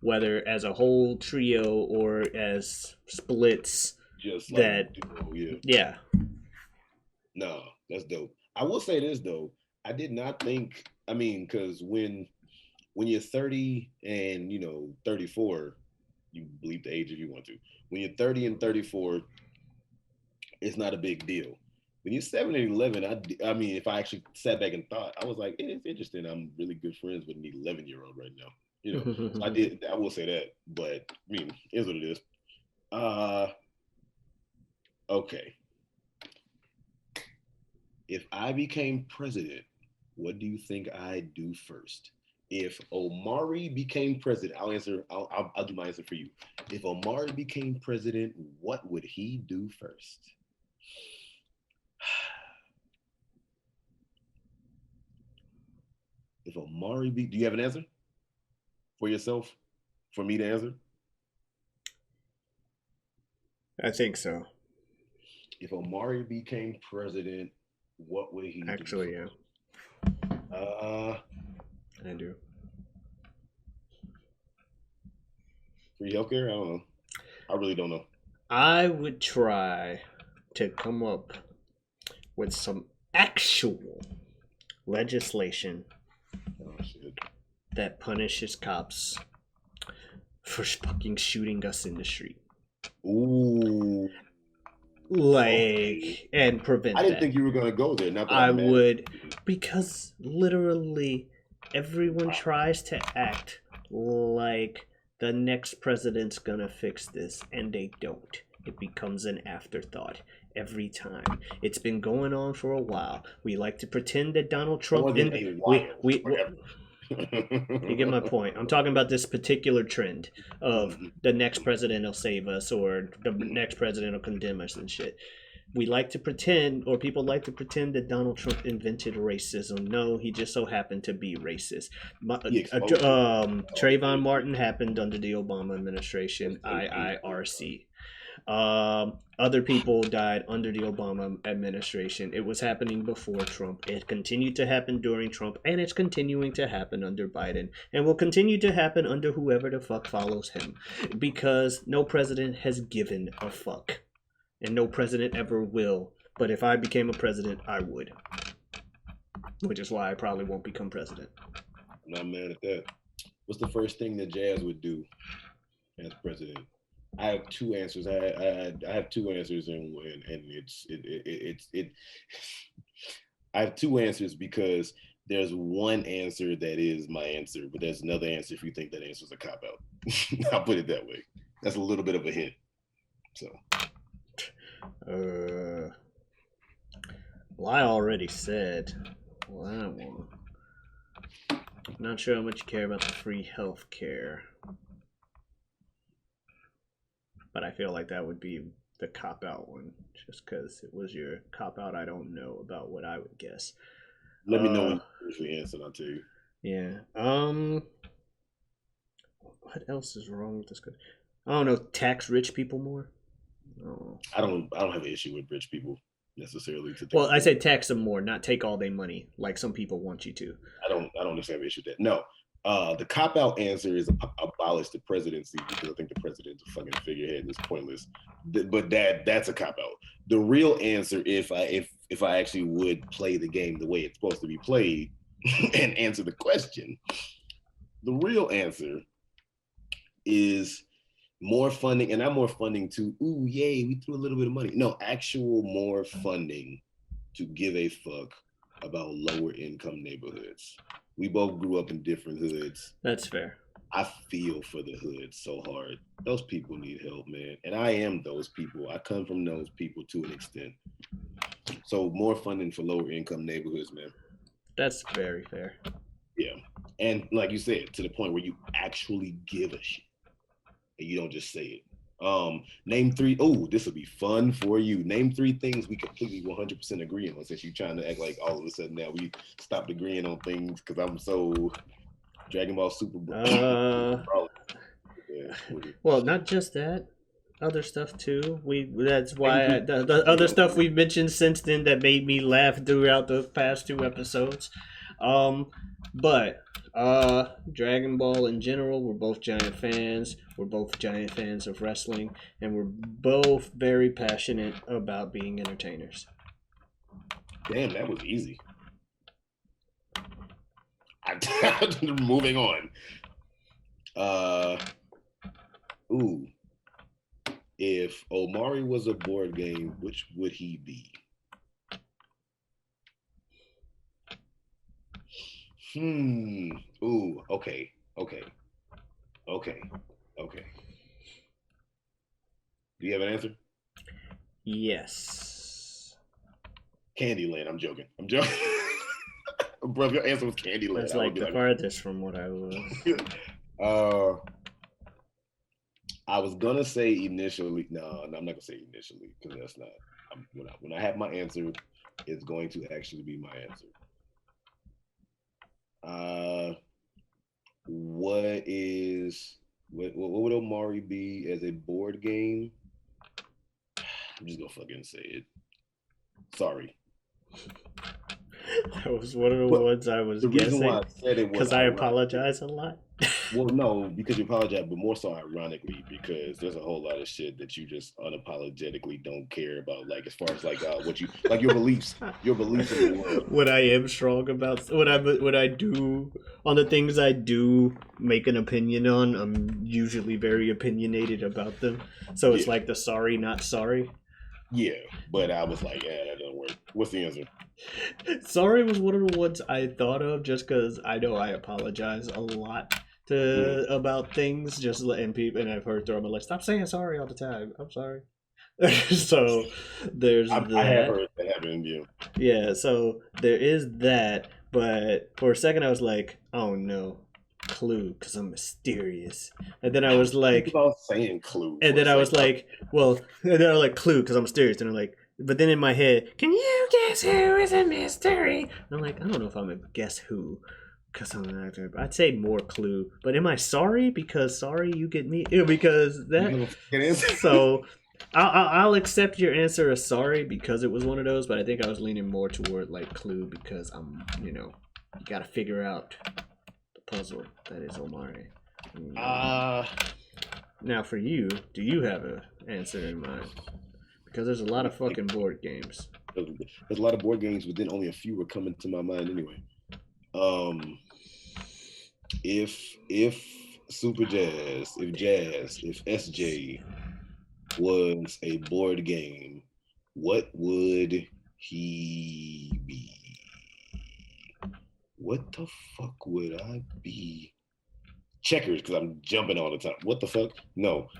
whether as a whole trio or as splits. Just like That, yeah. yeah. No, that's dope. I will say this though. I did not think. I mean, because when you're 30 and 34, you believe the age if you want to. When you're 30 and 34, it's not a big deal. When you're 7 and 11, I mean, if I actually sat back and thought, I was like, it's interesting. I'm really good friends with an 11-year-old right now. So I will say that. But I mean, is what it is. Uh, okay. If I became president, what do you think I'd do first? If Omari became president, I'll answer. I'll do my answer for you. If Omari became president, what would he do first? If Omari do you have an answer for yourself? For me to answer? I think so. If Omari became president, what would he Actually, do? yeah. I do. Free healthcare? I don't know. I really don't know. I would try to come up with some actual legislation that punishes cops for fucking shooting us in the street. Ooh. Like, and prevent I didn't that. think you were going to go there. Not that I would, because literally everyone tries to act like the next president's gonna fix this, and they don't. It becomes an afterthought every time. It's been going on for a while. We like to pretend that Donald Trump You get my point. I'm talking about this particular trend of the next president will save us, or the next president will condemn us and shit. We like to pretend, or people like to pretend, that Donald Trump invented racism. No, he just so happened to be racist. Trayvon Martin happened under the Obama administration, IIRC. Other people died under the Obama administration. It was happening before Trump. It continued to happen during Trump, and it's continuing to happen under Biden, and will continue to happen under whoever the fuck follows him, because no president has given a fuck. And no president ever will. But if I became a president, I would. Which is why I probably won't become president. I'm not mad at that. What's the first thing that Jazz would do as president? I have two answers. I have two answers, and I have two answers because there's one answer that is my answer, but there's another answer if you think that answer is a cop out. I'll put it that way. That's a little bit of a hint. So. Well, I already said what I want. I'm not sure how much you care about the free health care, but I feel like that would be the cop out one, just because it was your cop out. I don't know about what I would guess. Let me know when you finish your answer, and I'll tell you. Yeah. What else is wrong with this? I don't know. Tax rich people more. I don't have an issue with rich people necessarily. Well, I say tax them more, not take all their money like some people want you to. I don't necessarily have an issue with that. No, the cop out answer is abolish the presidency, because I think the president's a fucking figurehead and it's pointless. But that's a cop out. The real answer, if I actually would play the game the way it's supposed to be played and answer the question, the real answer is more funding, and not more funding to, ooh, yay, we threw a little bit of money. No, actual more funding to give a fuck about lower income neighborhoods. We both grew up in different hoods. That's fair. I feel for the hoods so hard. Those people need help, man. And I am those people. I come from those people to an extent. So more funding for lower income neighborhoods, man. That's very fair. Yeah. And like you said, to the point where you actually give a shit. And you don't just say it. Name three. Oh, this will be fun for you. Name three things we completely 100% agree on, since you're trying to act like all of a sudden now we stopped agreeing on things because I'm so Dragon Ball Super. Well, not just that. Other stuff too. That's why the other stuff we've mentioned since then that made me laugh throughout the past two episodes. But Dragon Ball in general, we're both giant fans. We're both giant fans of wrestling, and we're both very passionate about being entertainers. Damn, that was easy. Moving on. If Omari was a board game, which would he be? Okay. Do you have an answer? Yes. Candyland. I'm joking. Bro, if your answer was Candyland, That's I would like be the like, farthest from what I was. uh, I was gonna say initially. No, I'm not gonna say initially because that's not. When I have my answer, it's going to actually be my answer. What would Omari be as a board game? I'm just gonna fucking say it. Sorry. That was one of the But ones I was the reason why guessing I said it was because I apologize a lot. well, no, because you apologize, but more so ironically, because there's a whole lot of shit that you just unapologetically don't care about, like as far as like what you like your beliefs in the world. What I am strong about, what I do on the things I do make an opinion on, I'm usually very opinionated about them. So it's like the sorry, not sorry. Yeah, but I was like, yeah, that doesn't work. What's the answer? Sorry was one of the ones I thought of just because I know I apologize a lot to about things. Just letting people, and I've heard through them like, stop saying sorry all the time. I'm sorry. So there's that. I have heard that happen. Yeah. Yeah. So there is that. But for a second, I was like, oh no, Clue, because I'm mysterious. And then I was like, about saying Clue. And then I was like, well, and then I was like, Clue, because I'm mysterious. And I'm like, but then in my head, can you guess who is a mystery? And I'm like, I don't know if I'm a guess who, because I'm an actor. I'd say more Clue. But am I sorry? Because sorry, you get me. Because that. So I'll accept your answer as sorry because it was one of those. But I think I was leaning more toward like Clue because you got to figure out the puzzle that is Omari. Now for you, do you have an answer in mind? Because there's a lot of fucking board games. There's a lot of board games, but then only a few were coming to my mind anyway. If Superjaz, if SJ was a board game, what would he be? What the fuck would I be? Checkers, because I'm jumping all the time. What the fuck? No.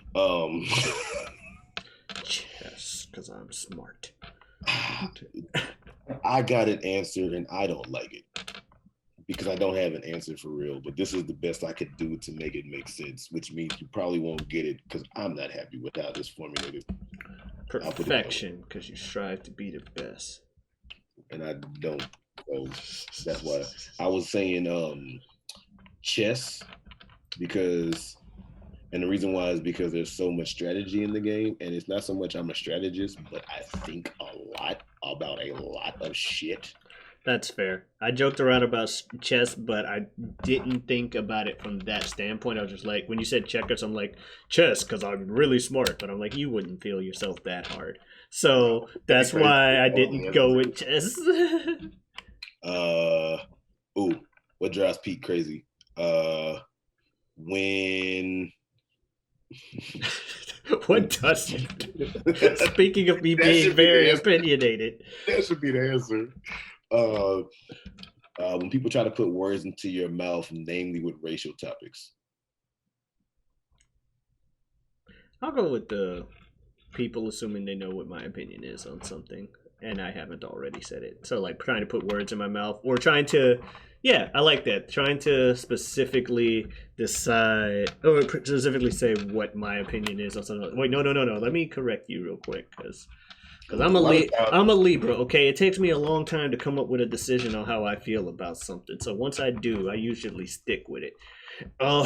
Chess, because I'm smart. I got an answer and I don't like it because I don't have an answer for real, but this is the best I could do to make it make sense, which means you probably won't get it because I'm not happy with how this formulated. Perfection, because you strive to be the best. And I don't. So that's why I was saying chess because, and the reason why is because there's so much strategy in the game, and it's not so much I'm a strategist, but I think a lot about a lot of shit. That's fair. I joked around about chess, but I didn't think about it from that standpoint. I was just like, when you said checkers, I'm like, chess, because I'm really smart. But I'm like, you wouldn't feel yourself that hard. So that's why I didn't go with chess. What drives Pete crazy? When... What doesn't? Speaking of me being very opinionated. That should be the answer. When people try to put words into your mouth, namely with racial topics. I'll go with the people assuming they know what my opinion is on something, and I haven't already said it. So, like, trying to put words in my mouth, or trying to, yeah, I like that. Trying to specifically decide, or specifically say what my opinion is on something. Wait, no. Let me correct you real quick, because I'm a Libra, okay? It takes me a long time to come up with a decision on how I feel about something. So once I do, I usually stick with it. A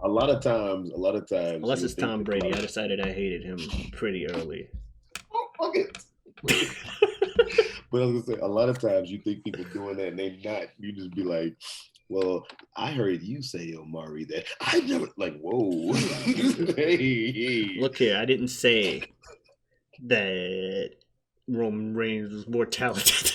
lot of times. Unless it's Tom Brady, I decided I hated him pretty early. Oh, fuck it. But I was gonna say, a lot of times you think people doing that and they're not. You just be like, well, I heard you say, Omari, that I never, like, whoa. Hey. Look here, I didn't say that Roman Reigns was more talented.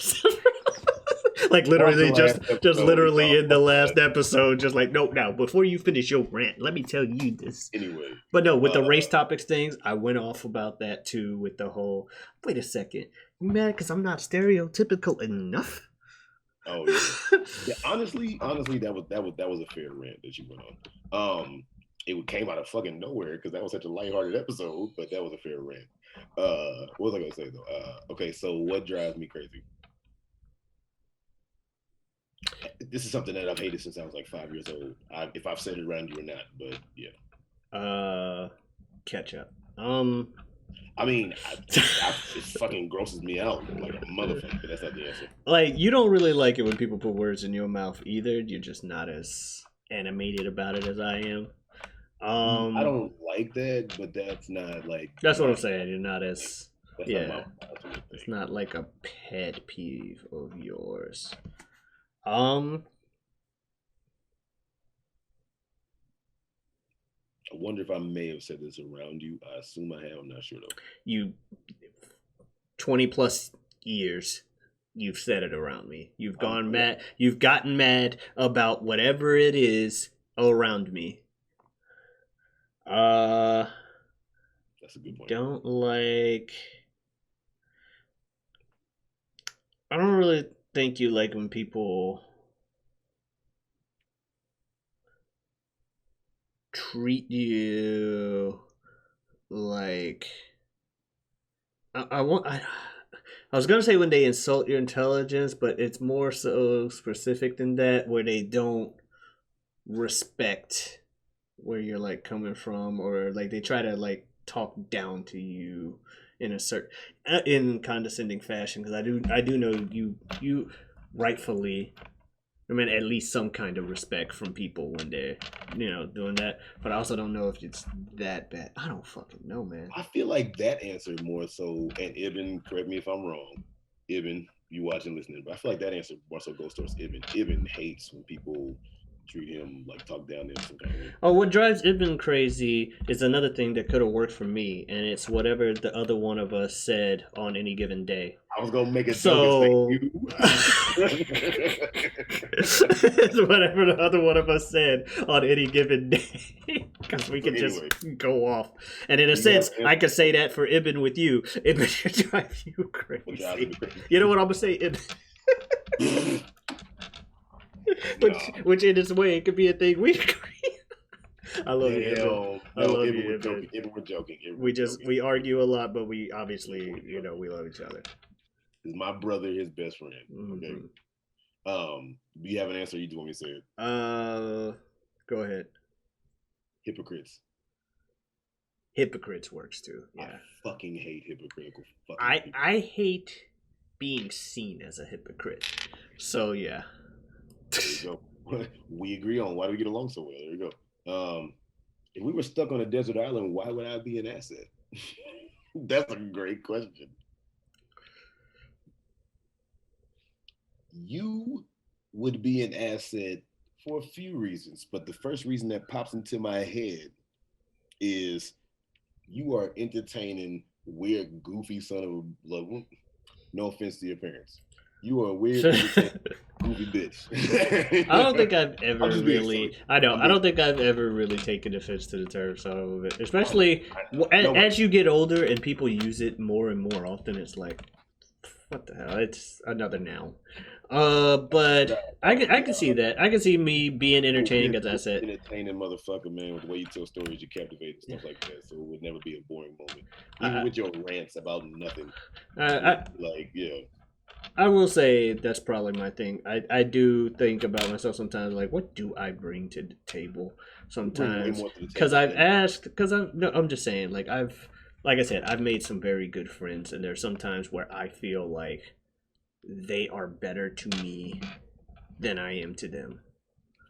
Like literally just literally in the last episode, just like, no, now before you finish your rant, let me tell you this. Anyway. But no, with the race topics things, I went off about that too with the whole, wait a second, you mad because I'm not stereotypical enough? Oh yeah. Yeah, honestly, that was a fair rant that you went on. It came out of fucking nowhere because that was such a lighthearted episode, but that was a fair rant. What was I gonna say though? Okay, so what drives me crazy? This is something that I've hated since I was like 5 years old. If I've said it around you or not, but yeah. Ketchup. I mean, it fucking grosses me out like a motherfucker, but that's not the answer. Like, you don't really like it when people put words in your mouth either. You're just not as animated about it as I am. I don't like that, but that's not like That's what I'm saying. You're not as that's yeah. not my ultimate It's thing. not like a pet peeve of yours. I wonder if I may have said this around you. I assume I have. I'm not sure though. You 20 plus years you've said it around me. You've gone mad. You've gotten mad about whatever it is around me. That's a good point. Don't like. I don't really think you like when people treat you like I want I was gonna say when they insult your intelligence, but it's more so specific than that, where they don't respect where you're like coming from, or like they try to like talk down to you in a certain in condescending fashion. Because I do know you rightfully, I mean, at least some kind of respect from people when they're, doing that. But I also don't know if it's that bad. I don't fucking know, man. I feel like that answer more so, and Ibn, correct me if I'm wrong. Ibn, you watching, listening, but I feel like that answer more so goes towards Ibn. Ibn hates when people treat him like talk down to him some kind of way. Oh, what drives Ibn crazy is another thing that could have worked for me, and it's whatever the other one of us said on any given day. I was gonna make a joke and say it's whatever the other one of us said on any given day, because we can just go off. And in a sense, I could say that for Ibn with you. Ibn should drive you crazy. You know what I'm gonna say, Ibn? Which in its way, it could be a thing we agree. I love you, Ibn. I love you, Ibn. We're joking. We argue a lot, but we obviously, we love each other. He's my brother, his best friend. Okay. Do you have an answer? Or you do want me to say it? Go ahead. Hypocrites. Hypocrites works too. Yeah. I fucking hate hypocritical. I hate being seen as a hypocrite. So yeah. There you go. We agree on why do we get along so well. There you go. If we were stuck on a desert island, why would I be an asset? That's a great question. You would be an asset for a few reasons, but the first reason that pops into my head is you are entertaining weird, goofy son of a love. No offense to your parents. You are a weird, goofy bitch. I don't think I've ever really. I don't think I've ever really taken offense to the term son of a bitch. Especially as you get older and people use it more and more often. It's like, what the hell? It's another noun. But I can see that. I can see me being entertaining, as I said. Entertaining motherfucker, man, with the way you tell stories, you captivate and stuff like that. So it would never be a boring moment, even with your rants about nothing. I will say that's probably my thing. I do think about myself sometimes, like, what do I bring to the table? Sometimes, because I've asked, I'm just saying, like I said, I've made some very good friends, and there's sometimes where I feel like they are better to me than I am to them.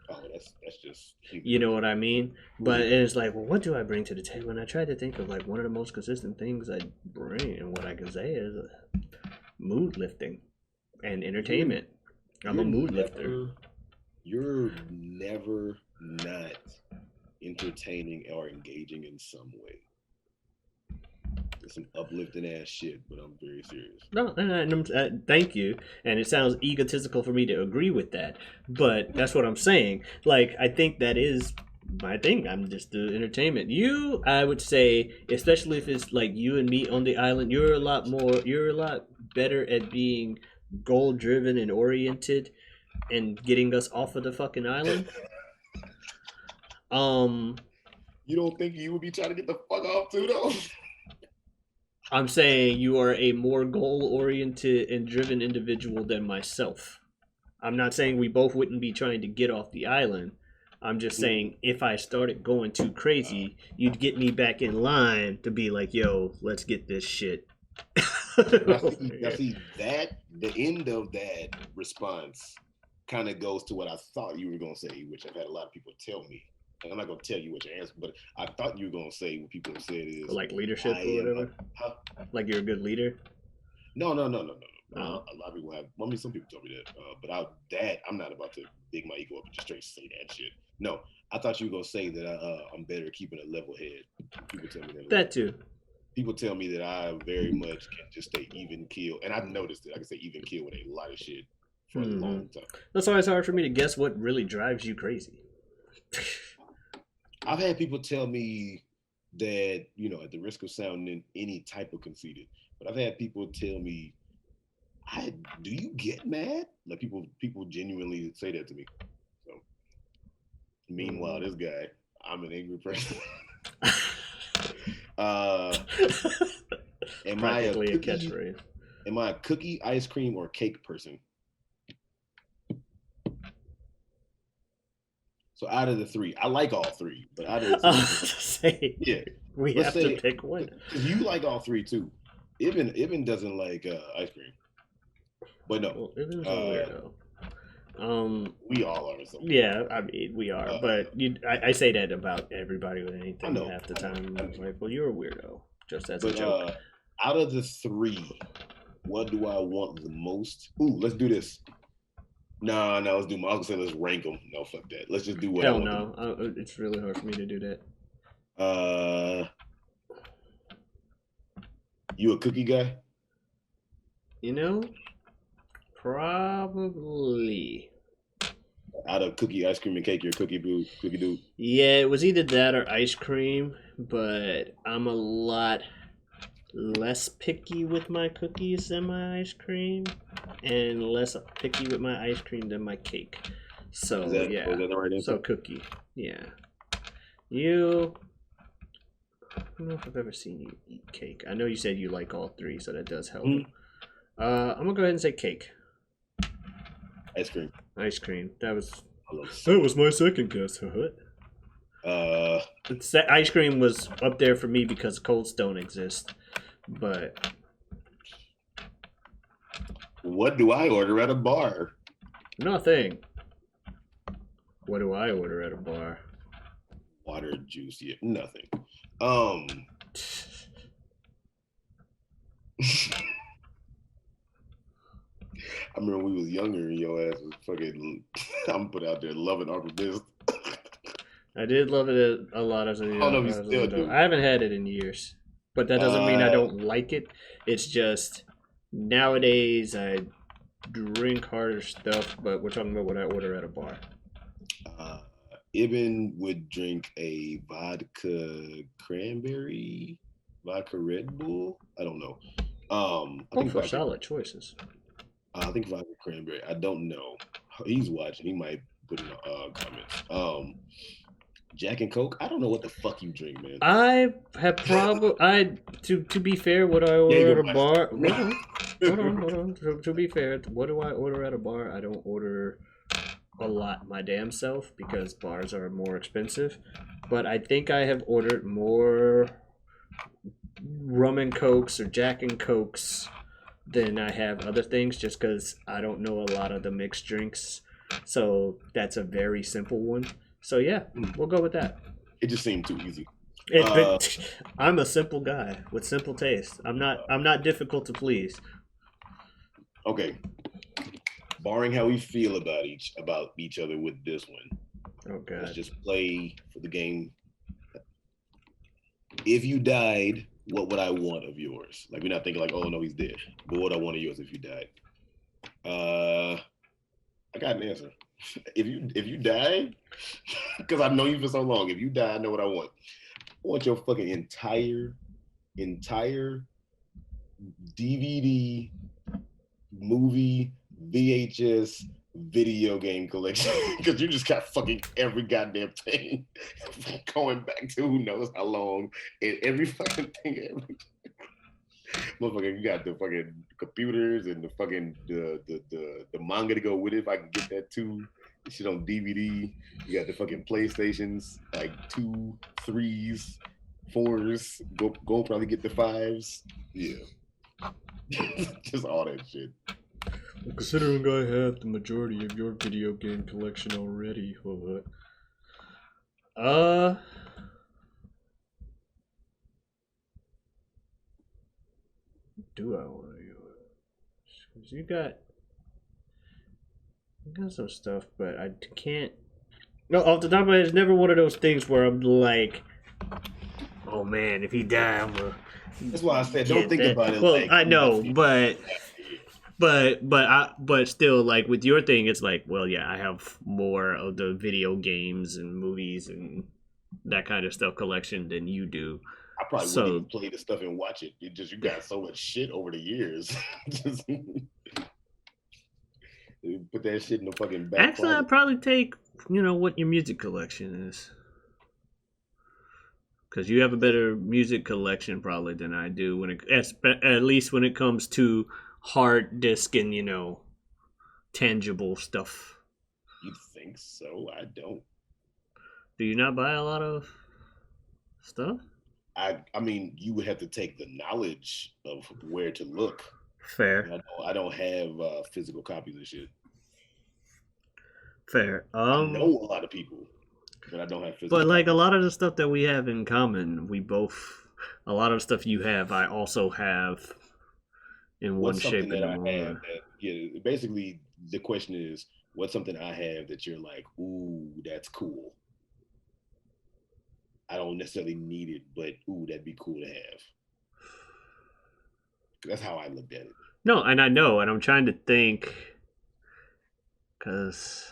Oh, that's just you know what I mean? But it's like, well, what do I bring to the table? And I try to think of like one of the most consistent things I bring, and what I can say is mood lifting and entertainment. I'm a mood lifter. You're never not entertaining or engaging in some way. It's some uplifting ass shit, but I'm very serious. No, thank you. And it sounds egotistical for me to agree with that, but that's what I'm saying. Like, I think that is my thing. I'm just the entertainment. You, I would say, especially if it's like you and me on the island, you're a lot better at being goal driven and oriented and getting us off of the fucking island. You don't think you would be trying to get the fuck off too, though? I'm saying you are a more goal-oriented and driven individual than myself. I'm not saying we both wouldn't be trying to get off the island. I'm just saying if I started going too crazy, you'd get me back in line to be like, yo, let's get this shit. Now see that the end of that response kind of goes to what I thought you were gonna say, which I've had a lot of people tell me. And I'm not gonna tell you what your answer, but I thought you were gonna say what people have said is Like leadership or whatever. Like you're a good leader. No. A lot of people have. Well, I mean, some people told me that, but I'm not about to dig my ego up and just straight say that shit. No, I thought you were gonna say that I'm better keeping a level head. People tell me that too. People tell me that I very much can just stay even keel, and I've noticed that I can stay even keel with a lot of shit for a long time. That's why it's hard for me to guess what really drives you crazy. I've had people tell me that, at the risk of sounding any type of conceited, but I've had people tell me, do you get mad? Like people genuinely say that to me. So meanwhile, this guy, I'm an angry person. Am Practically a catchphrase. Am I a cookie, ice cream, or cake person? So out of the three, I like all three, but out of the three, we have to pick one. You like all three too. Ibn doesn't like ice cream, but no, well, Ibn's a weirdo. We all are. Yeah, I mean we are, but I say that about everybody with anything half the time. I'm like, well, you're a weirdo, just as a joke. Out of the three, what do I want the most? Ooh, let's do this. No, let's do. I was gonna say let's rank them. No, fuck that. Let's just do what. Hell no, it's really hard for me to do that. You a cookie guy? Probably. Out of cookie, ice cream, and cake, you're a cookie dude. Yeah, it was either that or ice cream, but I'm a lot less picky with my cookies than my ice cream, and less picky with my ice cream than my cake. So is that the right answer? So cookie, yeah. You, I don't know if I've ever seen you eat cake. I know you said you like all three, so that does help. I'm gonna go ahead and say cake. Ice cream. Ice cream. That was my second guess. Ice cream was up there for me because Cold Stone exists. But what do I order at a bar? Nothing. What do I order at a bar? Water, juice, yeah, nothing. I remember when we was younger and your ass was fucking, I'm put out there loving Arbor Mist. I did love it a lot as a young. I haven't had it in years. But that doesn't mean I don't like it. It's just nowadays I drink harder stuff, but we're talking about what I order at a bar. Ibn would drink a vodka cranberry, vodka Red Bull. I don't know. I think solid choices. I think vodka cranberry. I don't know. He's watching. He might put in the comments. Jack and Coke. I don't know what the fuck you drink, man. I have to be fair, what I order at a bar. Hold on. To be fair, what do I order at a bar? I don't order a lot my damn self because bars are more expensive. But I think I have ordered more rum and Cokes or Jack and Cokes than I have other things, just because I don't know a lot of the mixed drinks. So that's a very simple one. So yeah, we'll go with that. It just seemed too easy. I'm a simple guy with simple taste. I'm not difficult to please. Okay. Barring how we feel about each other with this one. Oh god. Let's just play for the game. If you died, what would I want of yours? Like, we're not thinking like, oh no, he's dead. But what I want of yours if you died? I got an answer. If you die, because I've known you for so long, if you die, I know what I want. I want your fucking entire DVD, movie, VHS, video game collection, because you just got fucking every goddamn thing going back to who knows how long, and every fucking thing. Motherfucker, you got the fucking computers and the fucking the manga to go with it. If I can get that too, shit on DVD. You got the fucking PlayStations, like 2, 3s, 4s. Go probably get the 5s. Yeah, just all that shit. Well, considering I have the majority of your video game collection already, what? Do I want to use? Cause you got some stuff, but I can't. No, off the top of my head, it's never one of those things where I'm like, oh man, if he died, I'm gonna. That's why I said don't think about it. Well, like, I know, but still, like with your thing, it's like, well, yeah, I have more of the video games and movies and that kind of stuff collection than you do. I probably wouldn't even play the stuff and watch it. It just, you got so much shit over the years. Just put that shit in the fucking back. Actually, I'd probably take, what your music collection is. Because you have a better music collection probably than I do when at least when it comes to hard disk and tangible stuff. You think so? I don't. Do you not buy a lot of stuff? I mean, you would have to take the knowledge of where to look. Fair. I don't have physical copies of shit. Fair. I know a lot of people, but I don't have physical. But like a lot of the stuff that we have in common, a lot of the stuff you have, I also have in one shape or another. Yeah, basically the question is, what's something I have that you're like, ooh, that's cool. I don't necessarily need it, but ooh, that'd be cool to have. That's how I looked at it. No, and I know, and I'm trying to think, because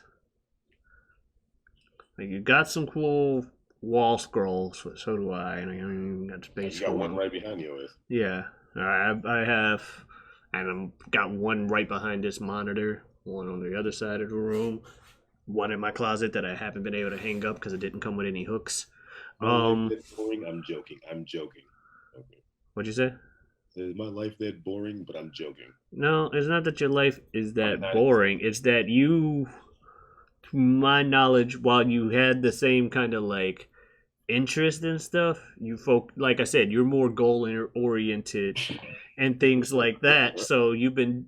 like you got some cool wall scrolls, so do I, and I even got space. You got one right behind you. Yeah, I have, and I've got one right behind this monitor, one on the other side of the room, one in my closet that I haven't been able to hang up because it didn't come with any hooks. I'm joking. Okay. What'd you say? Is my life that boring? But I'm joking. No, it's not that your life is that boring. It's that you, to my knowledge, while you had the same kind of like interest in stuff, like I said, you're more goal oriented and things like that. So you've been,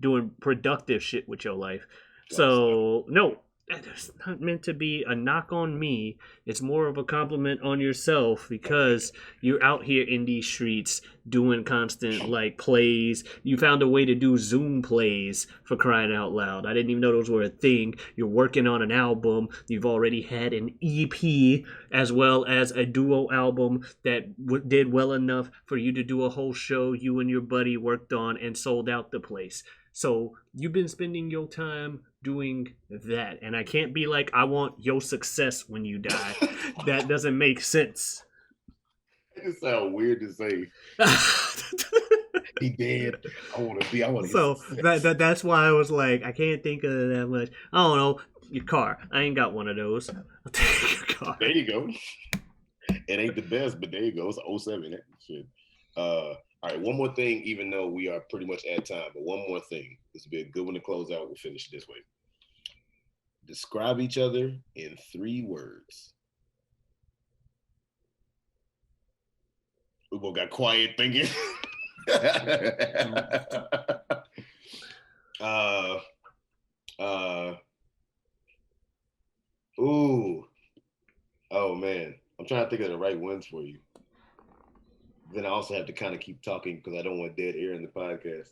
doing productive shit with your life. So no, it's not meant to be a knock on me. It's more of a compliment on yourself because you're out here in these streets doing constant like plays. You found a way to do Zoom plays, for crying out loud. I didn't even know those were a thing. You're working on an album. You've already had an EP as well as a duo album that did well enough for you to do a whole show you and your buddy worked on and sold out the place. So you've been spending your time doing that. And I can't be like, I want your success when you die. That doesn't make sense. It sounds weird to say. He dead. I want to. So that's why I was like, I can't think of that much. I don't know. Your car. I ain't got one of those. I'll take your car. There you go. It ain't the best, but there you go. It's 07. That shit. All right, one more thing, even though we are pretty much at time, but one more thing. This will be a good one to close out. We'll finish it this way. Describe each other in 3 words. We both got quiet thinking. Ooh. Oh man. I'm trying to think of the right ones for you. Then I also have to kind of keep talking because I don't want dead air in the podcast.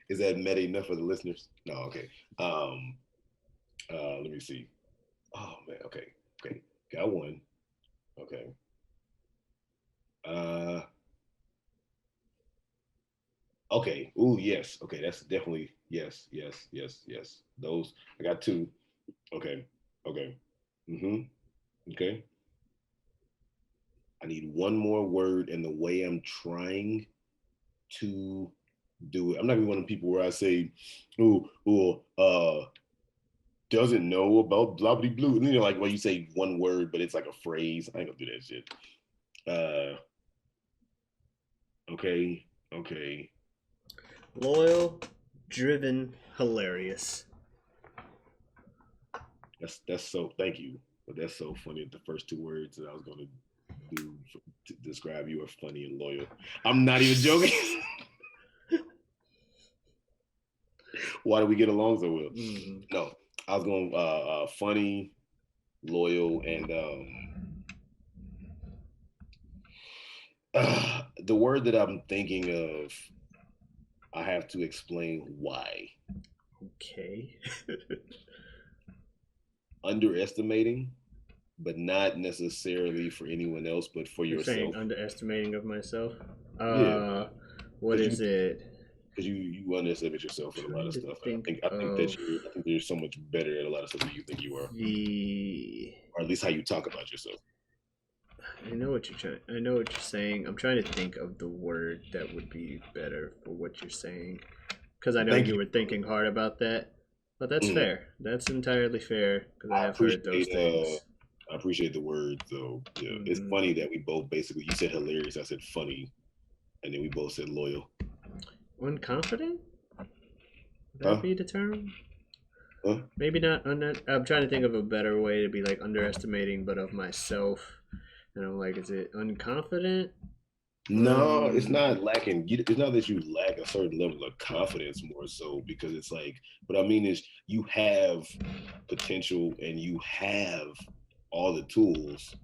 Is that meta enough for the listeners? No, okay. Let me see. Oh man, okay. Got one. Okay. Okay. Ooh, yes. Okay, that's definitely yes. Those I got 2. Okay. Okay. I need one more word, and the way I'm trying to do it, I'm not gonna be one of the people where I say, doesn't know about blah blah blue. And like when you say one word, but it's like a phrase. I ain't gonna do that shit. Okay. Okay. Loyal, driven, hilarious. That's so. Thank you. But that's so funny. The first two words that I was gonna do to describe you are funny and loyal. I'm not even joking. Why do we get along so well? Mm-hmm. No, I was going funny, loyal, and the word that I'm thinking of, I have to explain why. Okay. Underestimating, but not necessarily for anyone else, but for You're saying yourself. underestimating of myself? Yeah, What because is it? you underestimate yourself in a lot Trying of to stuff. And think I think that of I think you're so much better at a lot of stuff than you think you are, the. or at least how you talk about yourself. I know what you're saying. I'm trying to think of the word that would be better for what you're saying, because I know Thank you you. were thinking hard about that. But that's Mm, fair. That's entirely fair because I I have heard those appreciate things. I appreciate the words though. Yeah, it's Hmm. funny that we both basically you said hilarious, I said funny, and then we both said loyal. Unconfident? Would that Huh? be the term? Huh? Maybe not. I'm trying to think of a better way to be like underestimating, but of myself. And I'm like, is it unconfident? No, it's Um, not lacking. It's not that you lack a certain level of confidence, more so because it's like. What I mean is, you have potential and you have all the tools,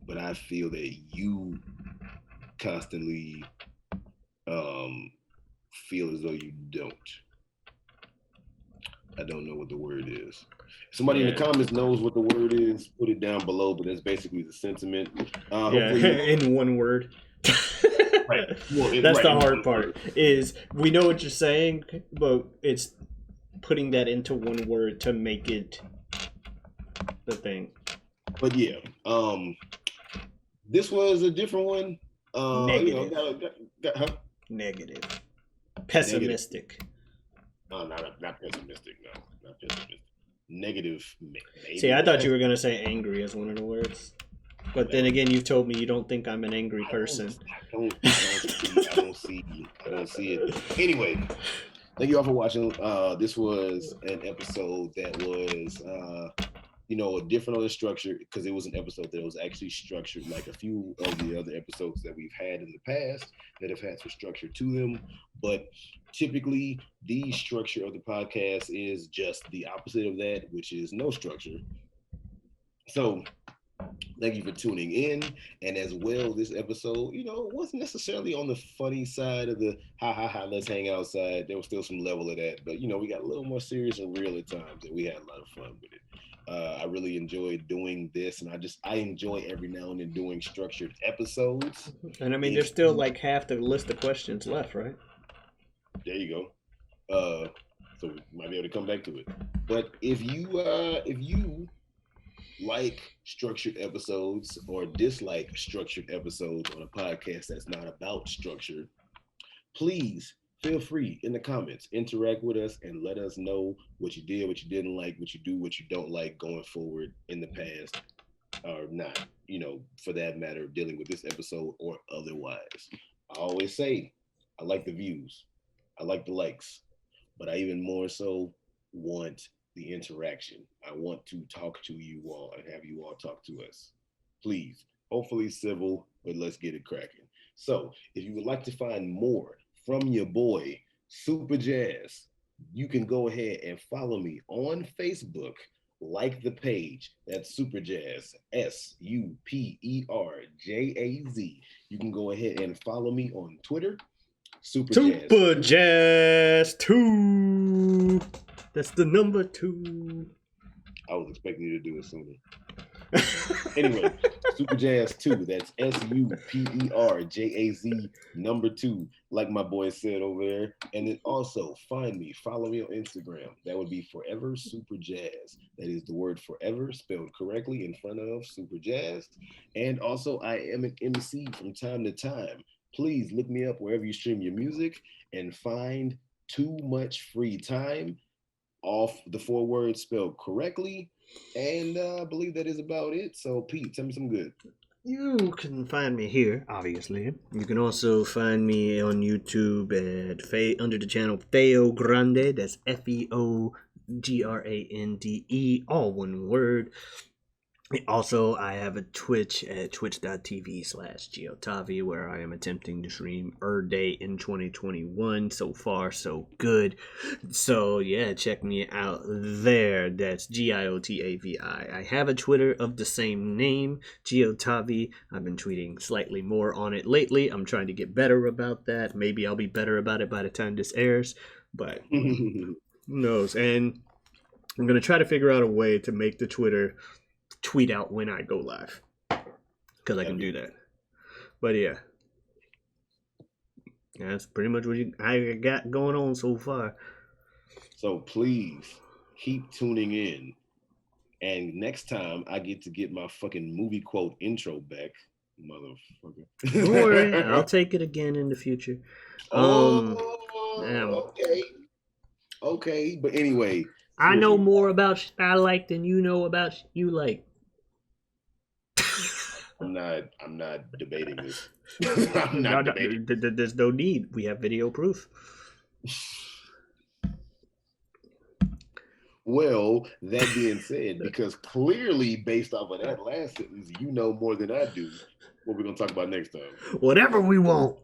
but I feel that you constantly um, feel as though you don't. I don't know what the word is. Somebody in the yeah, comments knows what the word is. Put it down below, but that's basically the sentiment. yeah. Hopefully, you In one word. right. Well, That's right the in hard one part. word. Is we know what you're saying, but it's putting that into one word to make it the thing. But yeah, this was a different one. Negative. Huh? Negative. Negative. Pessimistic. Not pessimistic. No, not pessimistic. Negative, See, maybe, I but thought you were gonna say angry as one of the words. But that then would again, you've told me you don't think I'm an angry I don't, person. I don't see it. Anyway, thank you all for watching. This was an episode that was, different on the structure because it was an episode that was actually structured like a few of the other episodes that we've had in the past that have had some structure to them. But typically, the structure of the podcast is just the opposite of that, which is no structure. So thank you for tuning in. And as well, this episode, wasn't necessarily on the funny side of the ha ha ha, let's hang outside. There was still some level of that. But, we got a little more serious and real at times, and we had a lot of fun with it. I really enjoyed doing this, and I enjoy every now and then doing structured episodes. And I mean, If there's still like half the list of questions left, right? There you go. So we might be able to come back to it. But if you like structured episodes or dislike structured episodes on a podcast that's not about structure, please feel free in the comments, interact with us and let us know what you did, what you didn't like, what you do, what you don't like going forward in the past or not, for that matter, dealing with this episode or otherwise. I always say, I like the views, I like the likes, but I even more so want the interaction. I want to talk to you all and have you all talk to us. Please, hopefully civil, but let's get it cracking. So, if you would like to find more from your boy, Superjaz, you can go ahead and follow me on Facebook. Like the page. That's Superjaz, Superjaz. You can go ahead and follow me on Twitter, Superjaz. Super Jazz 2. That's the number 2. I was expecting you to do it sooner. Anyway, Superjaz 2. That's Superjaz number 2, like my boy said over there. And then also follow me on Instagram. That would be Forever Superjaz. That is the word forever spelled correctly in front of Superjaz. And also, I am an MC from time to time. Please look me up wherever you stream your music and find Too Much Free Time, off the 4 words spelled correctly. And I believe that is about it. So, Pete, tell me some good. You can find me here, obviously. You can also find me on YouTube at under the channel Feogrande. That's Feogrande, all one word. Also, I have a Twitch at twitch.tv/Geotavi, where I am attempting to stream Day in 2021. So far, so good. So, yeah, check me out there. That's Giotavi. I have a Twitter of the same name, Geotavi. I've been tweeting slightly more on it lately. I'm trying to get better about that. Maybe I'll be better about it by the time this airs, but who knows? And I'm going to try to figure out a way to make the Twitter tweet out when I go live, because I can do that. But yeah, that's pretty much what I got going on so far. So please keep tuning in, and next time I get to get my fucking movie quote intro back, motherfucker. Don't worry, I'll take it again in the future. Okay, but anyway, I know more about I like than you know about you like. I'm not debating this. There's no need. We have video proof. Well, that being said, because clearly based off of that last sentence, you know more than I do what we're going to talk about next time. Whatever we want.